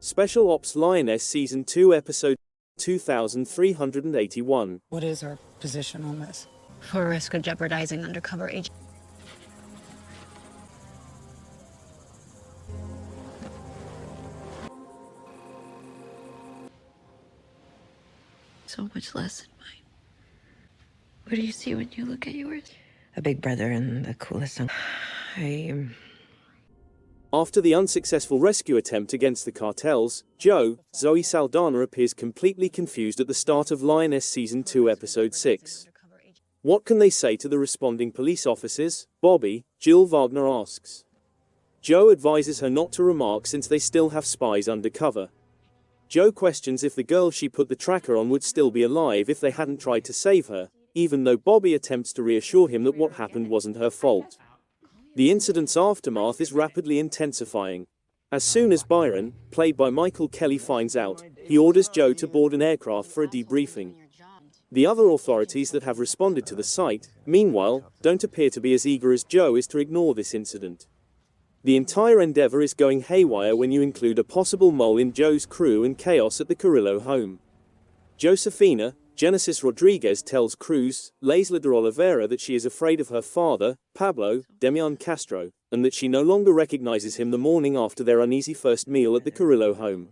Special Ops Lioness Season 2 Episode 2381. What is our position on this? For risk of jeopardizing undercover agent. So much less than mine. What do you see when you look at yours? A big brother and the coolest son. After the unsuccessful rescue attempt against the cartels, Jo, Zoe Saldana, appears completely confused at the start of Lioness Season 2 Episode 6. What can they say to the responding police officers? Bobby, Jill Wagner asks. Jo advises her not to remark since they still have spies undercover. Jo questions if the girl she put the tracker on would still be alive if they hadn't tried to save her, even though Bobby attempts to reassure him that what happened wasn't her fault. The incident's aftermath is rapidly intensifying. As soon as Byron, played by Michael Kelly, finds out, he orders Jo to board an aircraft for a debriefing. The other authorities that have responded to the site, meanwhile, don't appear to be as eager as Jo is to ignore this incident. The entire endeavor is going haywire when you include a possible mole in Jo's crew and chaos at the Carrillo home. Josefina, Genesis Rodriguez, tells Cruz, Leisla de Oliveira, that she is afraid of her father, Pablo, Demian Castro, and that she no longer recognizes him the morning after their uneasy first meal at the Carrillo home.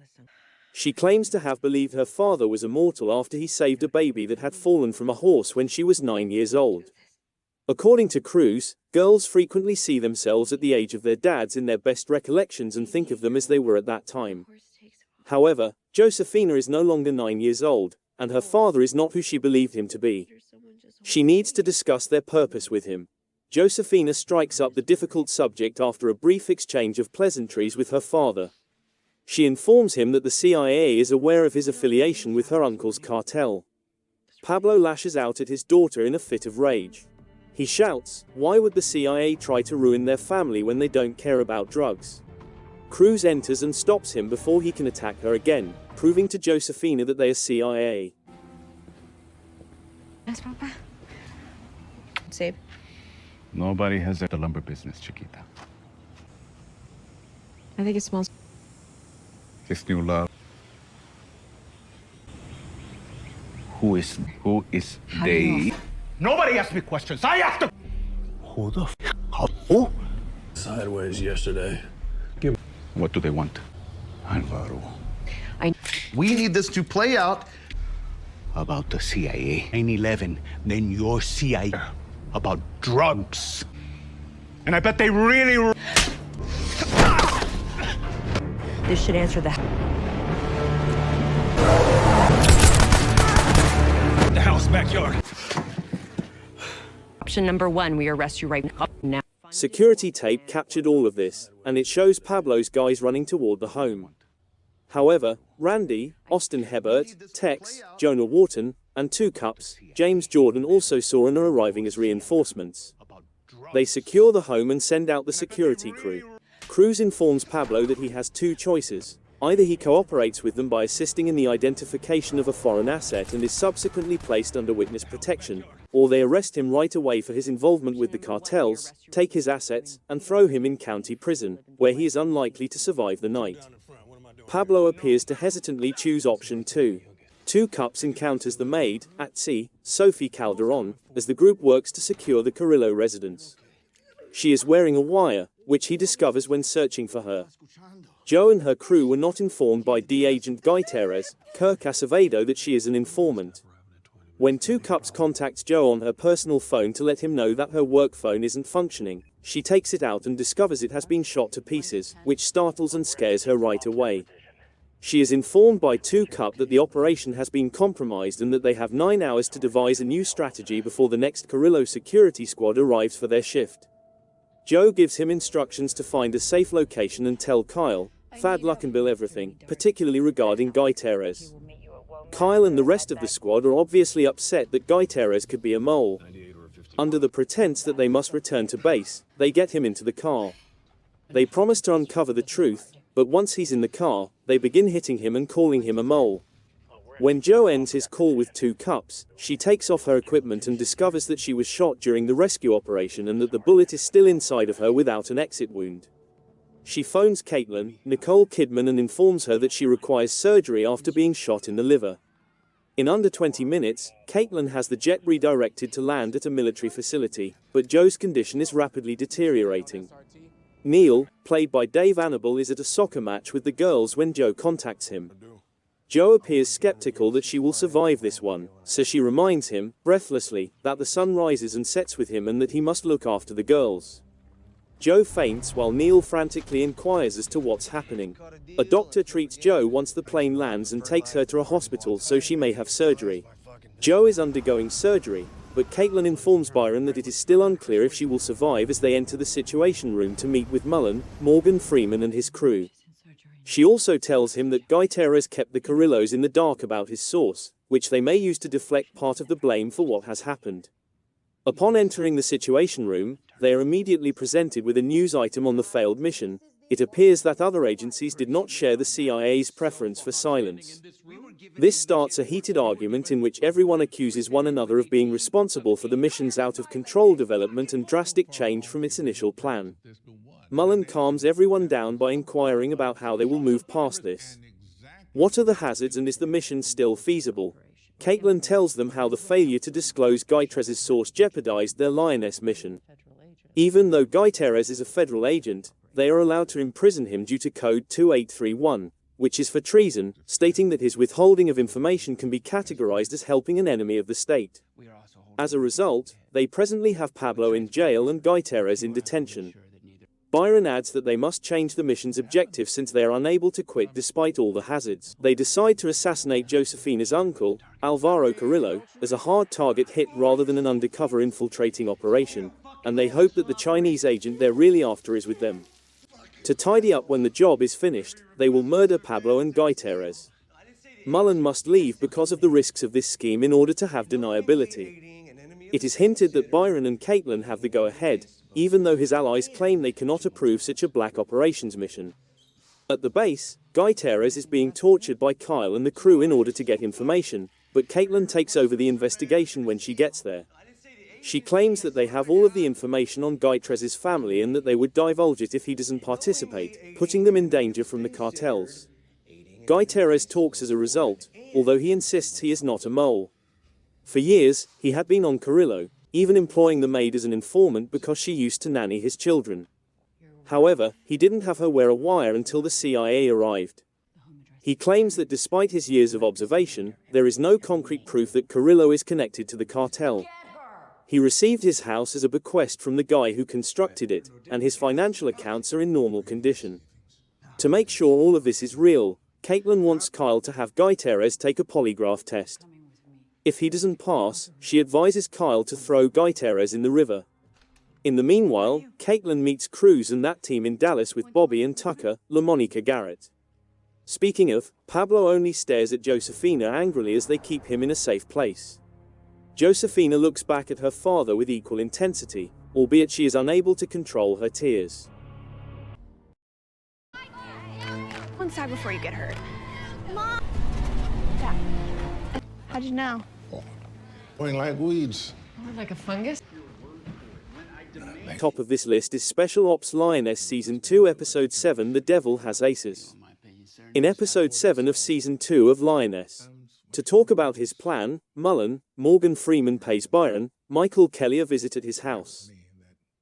She claims to have believed her father was immortal after he saved a baby that had fallen from a horse when she was 9 years old. According to Cruz, girls frequently see themselves at the age of their dads in their best recollections and think of them as they were at that time. However, Josefina is no longer 9 years old, and her father is not who she believed him to be. She needs to discuss their purpose with him. Josefina strikes up the difficult subject after a brief exchange of pleasantries with her father. She informs him that the CIA is aware of his affiliation with her uncle's cartel. Pablo lashes out at his daughter in a fit of rage. He shouts, "Why would the CIA try to ruin their family when they don't care about drugs?" Cruz enters and stops him before he can attack her again, proving to Josefina that they are CIA. Yes, Papa. Save. Nobody has the lumber business, Chiquita. I think it smells. His new love. Who is they? Nobody asked me questions. I asked them. Who the Who? Sideways yesterday. What do they want? Alvaro. We need this to play out. About the CIA. 9/11. Then your CIA. About drugs. And I bet they really. This should answer the house backyard. Option number 1, we arrest you right now. Security tape captured all of this, and it shows Pablo's guys running toward the home. However, Randy, Austin Hebert, Tex, Jonah Wharton, and 2 Cups, James Jordan also saw and are arriving as reinforcements. They secure the home and send out the security crew. Cruz informs Pablo that he has 2 choices. Either he cooperates with them by assisting in the identification of a foreign asset and is subsequently placed under witness protection, or they arrest him right away for his involvement with the cartels, take his assets, and throw him in county prison, where he is unlikely to survive the night. Pablo appears to hesitantly choose option 2. 2 Cups encounters the maid, at sea, Sophie Calderon, as the group works to secure the Carrillo residence. She is wearing a wire, which he discovers when searching for her. Joe and her crew were not informed by D Agent Guy Terres, Kirk Acevedo, that she is an informant. When 2 Cups contacts Joe on her personal phone to let him know that her work phone isn't functioning, she takes it out and discovers it has been shot to pieces, which startles and scares her right away. She is informed by 2 Cup that the operation has been compromised and that they have 9 hours to devise a new strategy before the next Carrillo security squad arrives for their shift. Joe gives him instructions to find a safe location and tell Kyle, Thad Luckenbill everything, particularly regarding Guy Terres. Kyle and the rest of the squad are obviously upset that Guy Terres could be a mole. Under the pretense that they must return to base, they get him into the car. They promise to uncover the truth, but once he's in the car, they begin hitting him and calling him a mole. When Joe ends his call with 2 Cups, she takes off her equipment and discovers that she was shot during the rescue operation and that the bullet is still inside of her without an exit wound. She phones Caitlin, Nicole Kidman, and informs her that she requires surgery after being shot in the liver. In under 20 minutes, Caitlin has the jet redirected to land at a military facility, but Joe's condition is rapidly deteriorating. Neil, played by Dave Annable, is at a soccer match with the girls when Joe contacts him. Joe appears skeptical that she will survive this one, so she reminds him, breathlessly, that the sun rises and sets with him and that he must look after the girls. Joe faints while Neil frantically inquires as to what's happening. A doctor treats Joe once the plane lands and takes her to a hospital so she may have surgery. Joe is undergoing surgery, but Caitlin informs Byron that it is still unclear if she will survive as they enter the Situation Room to meet with Mullen, Morgan Freeman, and his crew. She also tells him that Guy Terres kept the Carrillos in the dark about his source, which they may use to deflect part of the blame for what has happened. Upon entering the Situation Room, they are immediately presented with a news item on the failed mission. It appears that other agencies did not share the CIA's preference for silence. This starts a heated argument in which everyone accuses one another of being responsible for the mission's out-of-control development and drastic change from its initial plan. Mullen calms everyone down by inquiring about how they will move past this. What are the hazards and is the mission still feasible? Caitlin tells them how the failure to disclose Guy Terres' source jeopardized their Lioness mission. Even though Guy Terres is a federal agent, they are allowed to imprison him due to Code 2831, which is for treason, stating that his withholding of information can be categorized as helping an enemy of the state. As a result, they presently have Pablo in jail and Guy Terres in detention. Byron adds that they must change the mission's objective since they are unable to quit despite all the hazards. They decide to assassinate Josefina's uncle, Alvaro Carrillo, as a hard target hit rather than an undercover infiltrating operation, and they hope that the Chinese agent they're really after is with them. To tidy up when the job is finished, they will murder Pablo and Guy Terres. Mullen must leave because of the risks of this scheme in order to have deniability. It is hinted that Byron and Caitlin have the go-ahead, even though his allies claim they cannot approve such a black operations mission. At the base, Guy Terres is being tortured by Kyle and the crew in order to get information, but Caitlin takes over the investigation when she gets there. She claims that they have all of the information on Guy Terres' family and that they would divulge it if he doesn't participate, putting them in danger from the cartels. Gutierrez talks as a result, although he insists he is not a mole. For years, he had been on Carrillo, even employing the maid as an informant because she used to nanny his children. However, he didn't have her wear a wire until the CIA arrived. He claims that despite his years of observation, there is no concrete proof that Carrillo is connected to the cartel. He received his house as a bequest from the guy who constructed it, and his financial accounts are in normal condition. To make sure all of this is real, Caitlin wants Kyle to have Gutierrez take a polygraph test. If he doesn't pass, she advises Kyle to throw Gutierrez in the river. In the meanwhile, Caitlin meets Cruz and that team in Dallas with Bobby and Tucker, LaMonica Garrett. Speaking of, Pablo only stares at Josefina angrily as they keep him in a safe place. Josefina looks back at her father with equal intensity, albeit she is unable to control her tears. Go inside before you get hurt. Mom! Dad. How'd you know? Going like weeds. Or like a fungus? Top of this list is Special Ops Lioness Season 2 Episode 7 The Devil Has Aces. In Episode 7 of Season 2 of Lioness. To talk about his plan, Mullen, Morgan Freeman pays Byron, Michael Kelly a visit at his house.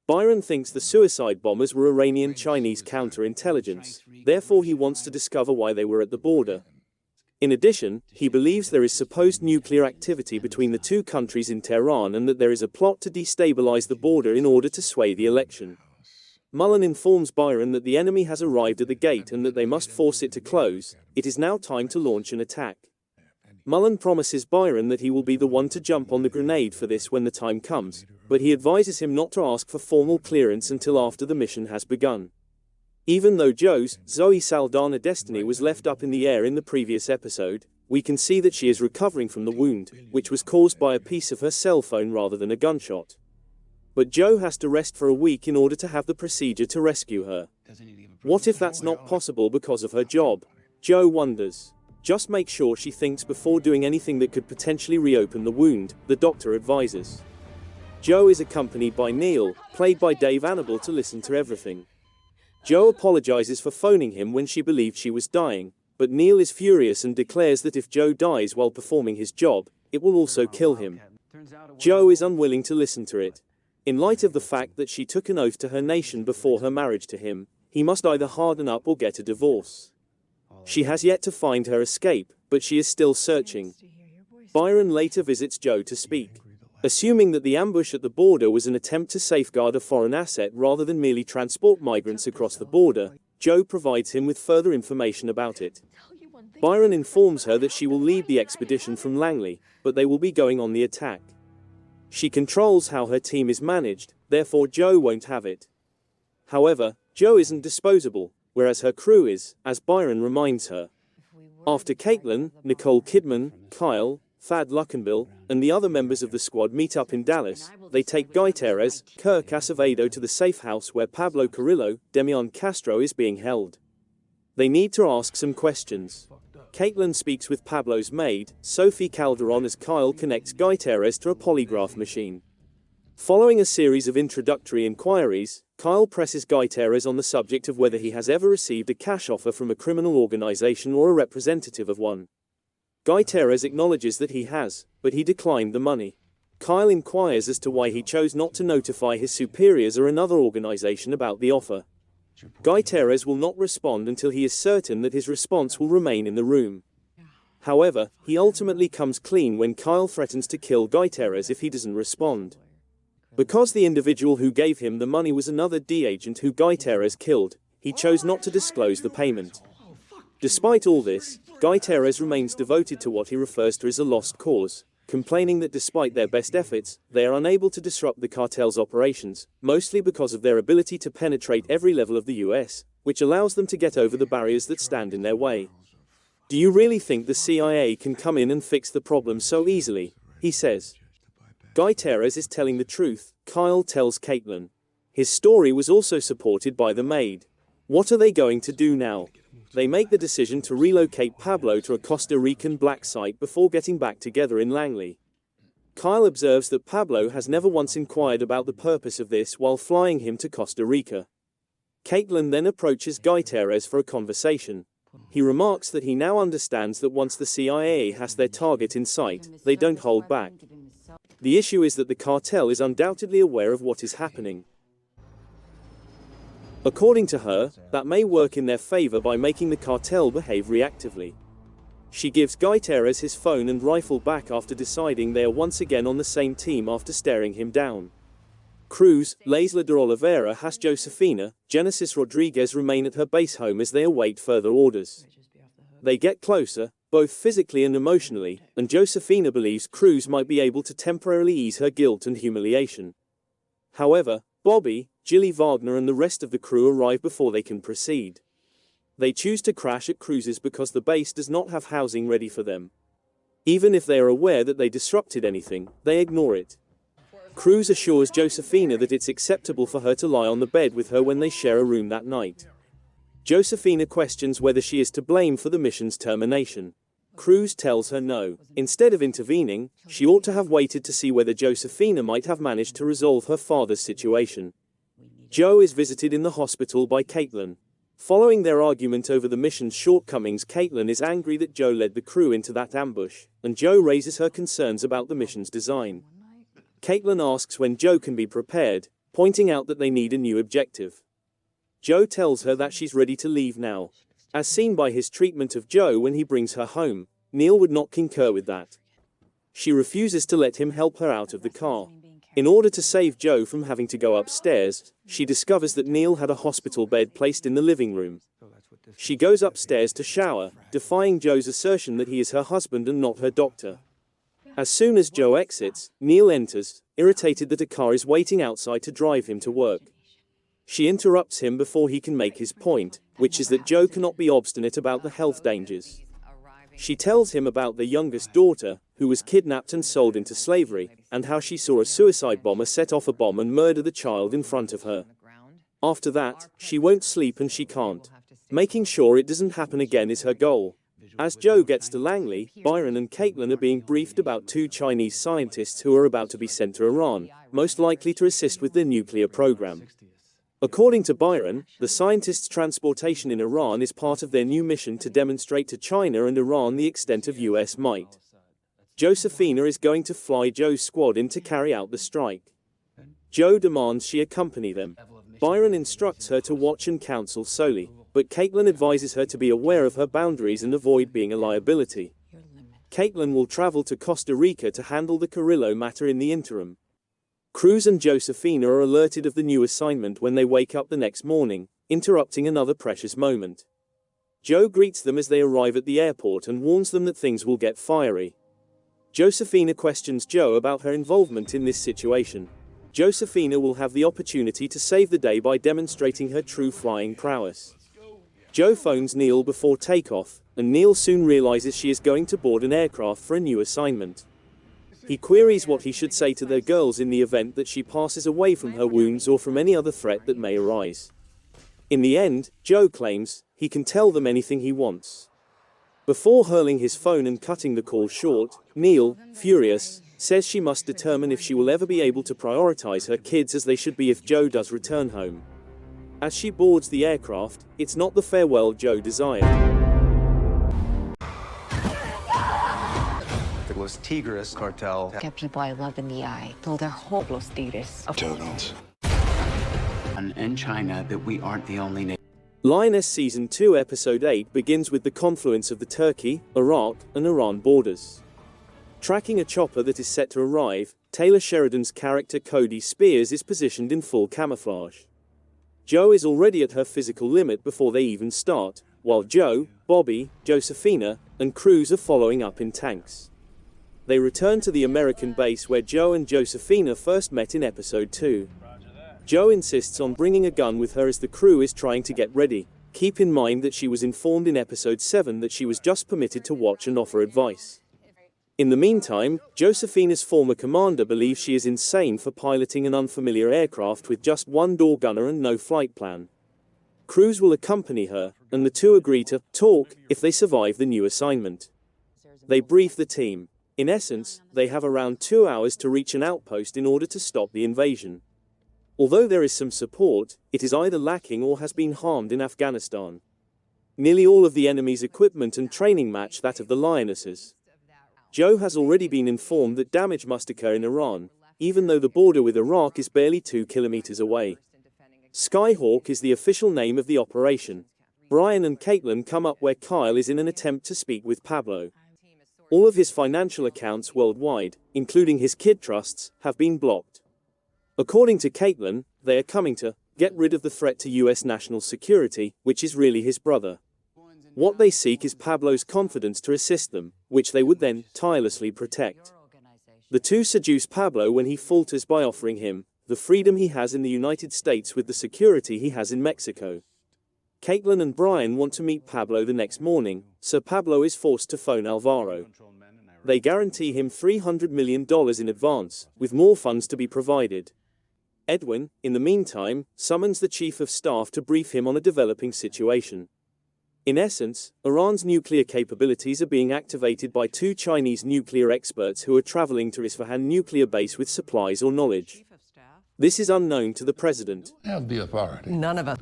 Byron thinks the suicide bombers were Iranian Chinese counterintelligence, therefore he wants to discover why they were at the border. In addition, he believes there is supposed nuclear activity between the two countries in Tehran and that there is a plot to destabilize the border in order to sway the election. Mullen informs Byron that the enemy has arrived at the gate and that they must force it to close. It is now time to launch an attack. Mullen promises Byron that he will be the one to jump on the grenade for this when the time comes, but he advises him not to ask for formal clearance until after the mission has begun. Even though Zoe Saldana Destiny was left up in the air in the previous episode, we can see that she is recovering from the wound, which was caused by a piece of her cell phone rather than a gunshot. But Joe has to rest for a week in order to have the procedure to rescue her. What if that's not possible because of her job? Joe wonders. Just make sure she thinks before doing anything that could potentially reopen the wound, the doctor advises. Joe is accompanied by Neil, played by Dave Annable, to listen to everything. Joe apologizes for phoning him when she believed she was dying, but Neil is furious and declares that if Joe dies while performing his job, it will also kill him. Joe is unwilling to listen to it. In light of the fact that she took an oath to her nation before her marriage to him, he must either harden up or get a divorce. She has yet to find her escape, but she is still searching. Byron later visits Joe to speak. Assuming that the ambush at the border was an attempt to safeguard a foreign asset rather than merely transport migrants across the border, Joe provides him with further information about it. Byron informs her that she will lead the expedition from Langley, but they will be going on the attack. She controls how her team is managed, therefore Joe won't have it. However, Joe isn't disposable, whereas her crew is, as Byron reminds her. After Caitlin, Nicole Kidman, Kyle, Thad Luckenbill, and the other members of the squad meet up in Dallas, they take Gutierrez, Kirk Acevedo to the safe house where Pablo Carrillo, Demian Castro is being held. They need to ask some questions. Caitlin speaks with Pablo's maid, Sophie Calderon, as Kyle connects Gutierrez to a polygraph machine. Following a series of introductory inquiries, Kyle presses Gutierrez on the subject of whether he has ever received a cash offer from a criminal organization or a representative of one. Gutierrez acknowledges that he has, but he declined the money. Kyle inquires as to why he chose not to notify his superiors or another organization about the offer. Gutierrez will not respond until he is certain that his response will remain in the room. However, he ultimately comes clean when Kyle threatens to kill Gutierrez if he doesn't respond. Because the individual who gave him the money was another D agent who Gutierrez killed, he chose not to disclose the payment. Despite all this, Gutierrez remains devoted to what he refers to as a lost cause, complaining that despite their best efforts, they are unable to disrupt the cartel's operations, mostly because of their ability to penetrate every level of the US, which allows them to get over the barriers that stand in their way. Do you really think the CIA can come in and fix the problem so easily? He says. Gutierrez is telling the truth, Kyle tells Caitlin. His story was also supported by the maid. What are they going to do now? They make the decision to relocate Pablo to a Costa Rican black site before getting back together in Langley. Kyle observes that Pablo has never once inquired about the purpose of this while flying him to Costa Rica. Caitlin then approaches Gutierrez for a conversation. He remarks that he now understands that once the CIA has their target in sight, they don't hold back. The issue is that the cartel is undoubtedly aware of what is happening. According to her, that may work in their favor by making the cartel behave reactively. She gives Gutierrez his phone and rifle back after deciding they are once again on the same team after staring him down. Cruz, Leisla de Oliveira has Josefina, Genesis Rodriguez remain at her base home as they await further orders. They get closer, both physically and emotionally, and Josefina believes Cruz might be able to temporarily ease her guilt and humiliation. However, Bobby, Jilly Wagner and the rest of the crew arrive before they can proceed. They choose to crash at Cruz's because the base does not have housing ready for them. Even if they are aware that they disrupted anything, they ignore it. Cruz assures Josefina that it's acceptable for her to lie on the bed with her when they share a room that night. Josefina questions whether she is to blame for the mission's termination. Cruz tells her no. Instead of intervening, she ought to have waited to see whether Josefina might have managed to resolve her father's situation. Joe is visited in the hospital by Caitlin. Following their argument over the mission's shortcomings, Caitlin is angry that Joe led the crew into that ambush, and Joe raises her concerns about the mission's design. Caitlin asks when Joe can be prepared, pointing out that they need a new objective. Joe tells her that she's ready to leave now. As seen by his treatment of Joe when he brings her home, Neil would not concur with that. She refuses to let him help her out of the car. In order to save Joe from having to go upstairs, she discovers that Neil had a hospital bed placed in the living room. She goes upstairs to shower, defying Joe's assertion that he is her husband and not her doctor. As soon as Joe exits, Neil enters, irritated that a car is waiting outside to drive him to work. She interrupts him before he can make his point, which is that Joe cannot be obstinate about the health dangers. She tells him about their youngest daughter, who was kidnapped and sold into slavery, and how she saw a suicide bomber set off a bomb and murder the child in front of her. After that, she won't sleep and she can't. Making sure it doesn't happen again is her goal. As Joe gets to Langley, Byron and Caitlin are being briefed about 2 Chinese scientists who are about to be sent to Iran, most likely to assist with their nuclear program. According to Byron, the scientists' transportation in Iran is part of their new mission to demonstrate to China and Iran the extent of US might. Josefina is going to fly Joe's squad in to carry out the strike. Joe demands she accompany them. Byron instructs her to watch and counsel solely, but Caitlin advises her to be aware of her boundaries and avoid being a liability. Caitlin will travel to Costa Rica to handle the Carrillo matter in the interim. Cruz and Josefina are alerted of the new assignment when they wake up the next morning, interrupting another precious moment. Joe greets them as they arrive at the airport and warns them that things will get fiery. Josefina questions Joe about her involvement in this situation. Josefina will have the opportunity to save the day by demonstrating her true flying prowess. Joe phones Neil before takeoff, and Neil soon realizes she is going to board an aircraft for a new assignment. He queries what he should say to their girls in the event that she passes away from her wounds or from any other threat that may arise. In the end, Joe claims he can tell them anything he wants. Before hurling his phone and cutting the call short, Neil, furious, says she must determine if she will ever be able to prioritize her kids as they should be if Joe does return home. As she boards the aircraft, it's not the farewell Joe desired. The Los Tigres cartel Get people I love in the eye. Till they're whole Los Tigres. And in China, that we aren't the only nation. Lioness Season 2 Episode 8 begins with the confluence of the Turkey, Iraq, and Iran borders. Tracking a chopper that is set to arrive, Taylor Sheridan's character Cody Spears is positioned in full camouflage. Joe is already at her physical limit before they even start, while Joe, Bobby, Josefina, and Cruz are following up in tanks. They return to the American base where Joe and Josefina first met in Episode 2. Joe insists on bringing a gun with her as the crew is trying to get ready. Keep in mind that she was informed in Episode 7 that she was just permitted to watch and offer advice. In the meantime, Josefina's former commander believes she is insane for piloting an unfamiliar aircraft with just one door gunner and no flight plan. Cruz will accompany her, and the two agree to talk if they survive the new assignment. They brief the team. In essence, they have around 2 hours to reach an outpost in order to stop the invasion. Although there is some support, it is either lacking or has been harmed in Afghanistan. Nearly all of the enemy's equipment and training match that of the Lionesses. Joe has already been informed that damage must occur in Iran, even though the border with Iraq is barely 2 kilometers away. Skyhawk is the official name of the operation. Brian and Caitlin come up where Kyle is in an attempt to speak with Pablo. All of his financial accounts worldwide, including his kid trusts, have been blocked. According to Caitlin, they are coming to get rid of the threat to US national security, which is really his brother. What they seek is Pablo's confidence to assist them, which they would then tirelessly protect. The two seduce Pablo when he falters by offering him the freedom he has in the United States with the security he has in Mexico. Caitlin and Brian want to meet Pablo the next morning, so Pablo is forced to phone Alvaro. They guarantee him $300 million in advance, with more funds to be provided. Edwin, in the meantime, summons the chief of staff to brief him on a developing situation. In essence, Iran's nuclear capabilities are being activated by 2 Chinese nuclear experts who are traveling to Isfahan nuclear base with supplies or knowledge. This is unknown to the president. Have the authority. None of us.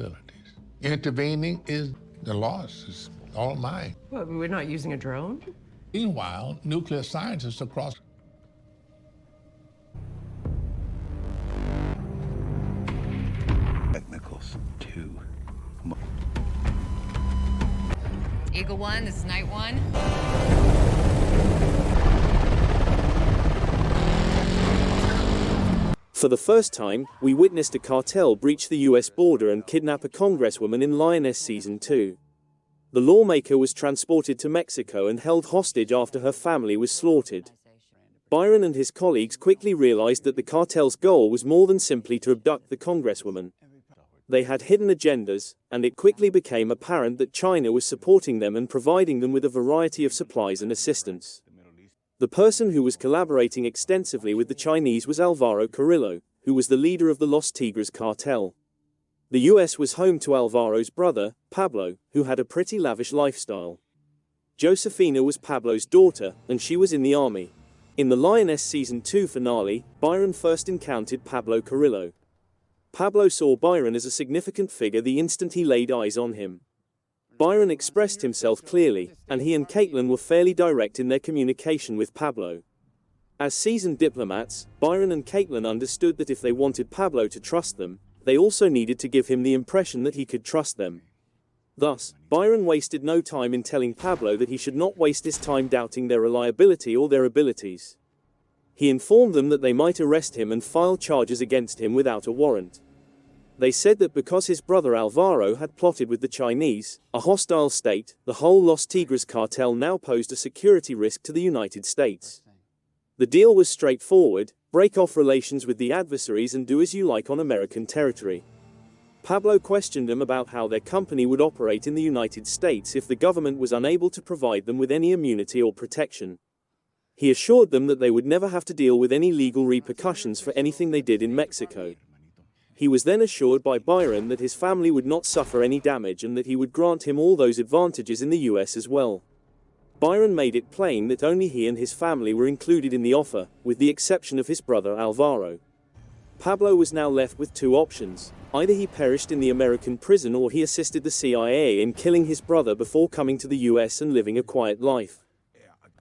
Intervening is the loss, is all mine. What, we're not using a drone? Meanwhile, nuclear scientists across Technicals 2. Eagle 1, this is Night 1. For the first time, we witnessed a cartel breach the US border and kidnap a congresswoman in Lioness Season 2. The lawmaker was transported to Mexico and held hostage after her family was slaughtered. Byron and his colleagues quickly realized that the cartel's goal was more than simply to abduct the congresswoman. They had hidden agendas, and it quickly became apparent that China was supporting them and providing them with a variety of supplies and assistance. The person who was collaborating extensively with the Chinese was Alvaro Carrillo, who was the leader of the Los Tigres cartel. The US was home to Alvaro's brother, Pablo, who had a pretty lavish lifestyle. Josefina was Pablo's daughter, and she was in the army. In the Lioness Season 2 finale, Byron first encountered Pablo Carrillo. Pablo saw Byron as a significant figure the instant he laid eyes on him. Byron expressed himself clearly, and he and Caitlin were fairly direct in their communication with Pablo. As seasoned diplomats, Byron and Caitlin understood that if they wanted Pablo to trust them, they also needed to give him the impression that he could trust them. Thus, Byron wasted no time in telling Pablo that he should not waste his time doubting their reliability or their abilities. He informed them that they might arrest him and file charges against him without a warrant. They said that because his brother Alvaro had plotted with the Chinese, a hostile state, the whole Los Tigres cartel now posed a security risk to the United States. The deal was straightforward: break off relations with the adversaries and do as you like on American territory. Pablo questioned them about how their company would operate in the United States if the government was unable to provide them with any immunity or protection. He assured them that they would never have to deal with any legal repercussions for anything they did in Mexico. He was then assured by Byron that his family would not suffer any damage and that he would grant him all those advantages in the US as well. Byron made it plain that only he and his family were included in the offer, with the exception of his brother Alvaro. Pablo was now left with 2 options: either he perished in the American prison or he assisted the CIA in killing his brother before coming to the US and living a quiet life.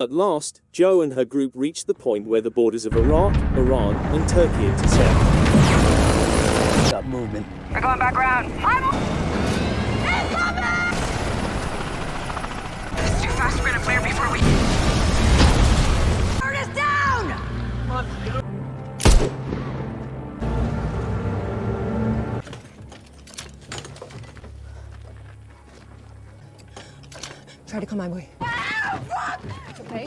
At last, Joe and her group reached the point where the borders of Iraq, Iran, and Turkey intersect. Stop movement. We're going back around. Incoming! It's too fast. We're gonna flare before we... Turn us down! Try to come my way. It's okay.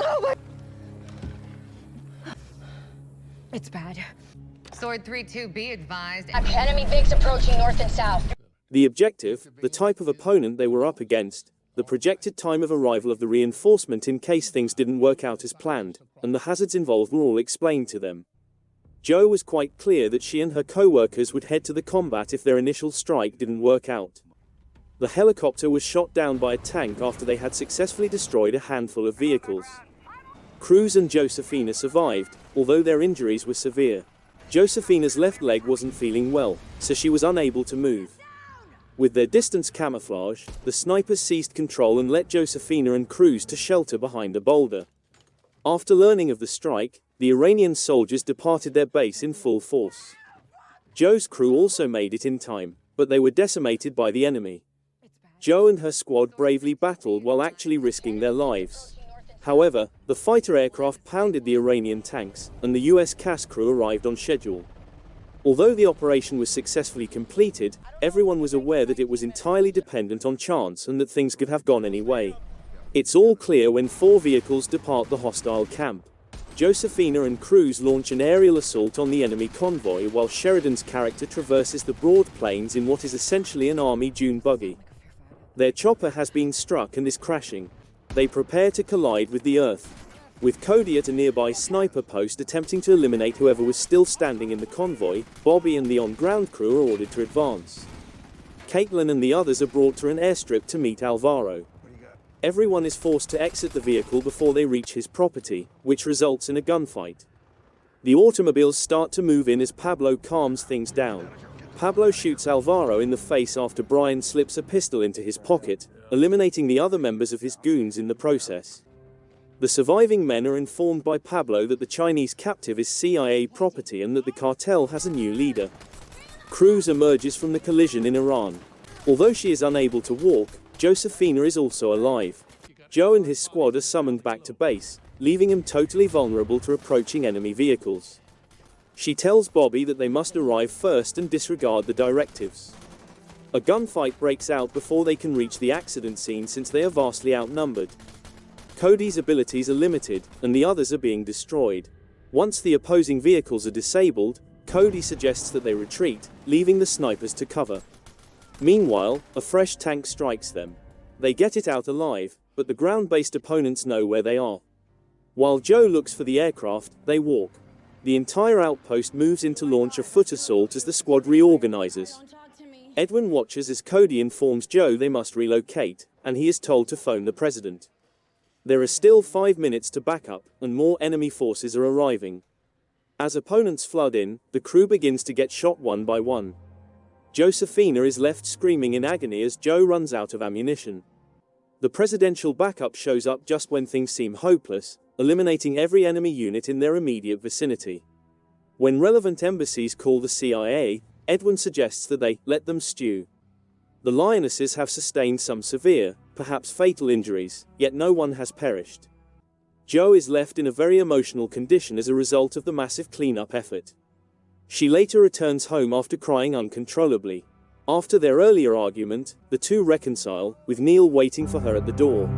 It's bad. Sword 3-2, be advised. Enemy bigs approaching north and south. The objective, the type of opponent they were up against, the projected time of arrival of the reinforcement in case things didn't work out as planned, and the hazards involved were all explained to them. Joe was quite clear that she and her co-workers would head to the combat if their initial strike didn't work out. The helicopter was shot down by a tank after they had successfully destroyed a handful of vehicles. Cruz and Josefina survived, although their injuries were severe. Josefina's left leg wasn't feeling well, so she was unable to move. With their distance camouflage, the snipers seized control and let Josefina and Cruz to shelter behind a boulder. After learning of the strike, the Iranian soldiers departed their base in full force. Joe's crew also made it in time, but they were decimated by the enemy. Joe and her squad bravely battled while actually risking their lives. However, the fighter aircraft pounded the Iranian tanks, and the US CAS crew arrived on schedule. Although the operation was successfully completed, everyone was aware that it was entirely dependent on chance and that things could have gone any way. It's all clear when 4 vehicles depart the hostile camp. Josefina and Cruz launch an aerial assault on the enemy convoy while Sheridan's character traverses the broad plains in what is essentially an army dune buggy. Their chopper has been struck and is crashing. They prepare to collide with the earth, with Cody at a nearby sniper post attempting to eliminate whoever was still standing in the convoy. Bobby and the on-ground crew are ordered to advance. Caitlin and the others are brought to an airstrip to meet Alvaro. Everyone is forced to exit the vehicle before they reach his property, which results in a gunfight. The automobiles start to move in as Pablo calms things down. Pablo shoots Alvaro in the face after Brian slips a pistol into his pocket, eliminating the other members of his goons in the process. The surviving men are informed by Pablo that the Chinese captive is CIA property and that the cartel has a new leader. Cruz emerges from the collision in Iran. Although she is unable to walk, Josefina is also alive. Joe and his squad are summoned back to base, leaving him totally vulnerable to approaching enemy vehicles. She tells Bobby that they must arrive first and disregard the directives. A gunfight breaks out before they can reach the accident scene since they are vastly outnumbered. Cody's abilities are limited, and the others are being destroyed. Once the opposing vehicles are disabled, Cody suggests that they retreat, leaving the snipers to cover. Meanwhile, a fresh tank strikes them. They get it out alive, but the ground-based opponents know where they are. While Joe looks for the aircraft, they walk. The entire outpost moves in to launch a foot assault as the squad reorganizes. Edwin watches as Cody informs Joe they must relocate, and he is told to phone the president. There are still 5 minutes to back up, and more enemy forces are arriving. As opponents flood in, the crew begins to get shot one by one. Josefina is left screaming in agony as Joe runs out of ammunition. The presidential backup shows up just when things seem hopeless, eliminating every enemy unit in their immediate vicinity. When relevant embassies call the CIA, Edwin suggests that they let them stew. The Lionesses have sustained some severe, perhaps fatal injuries, yet no one has perished. Joe is left in a very emotional condition as a result of the massive cleanup effort. She later returns home after crying uncontrollably. After their earlier argument, the two reconcile, with Neil waiting for her at the door.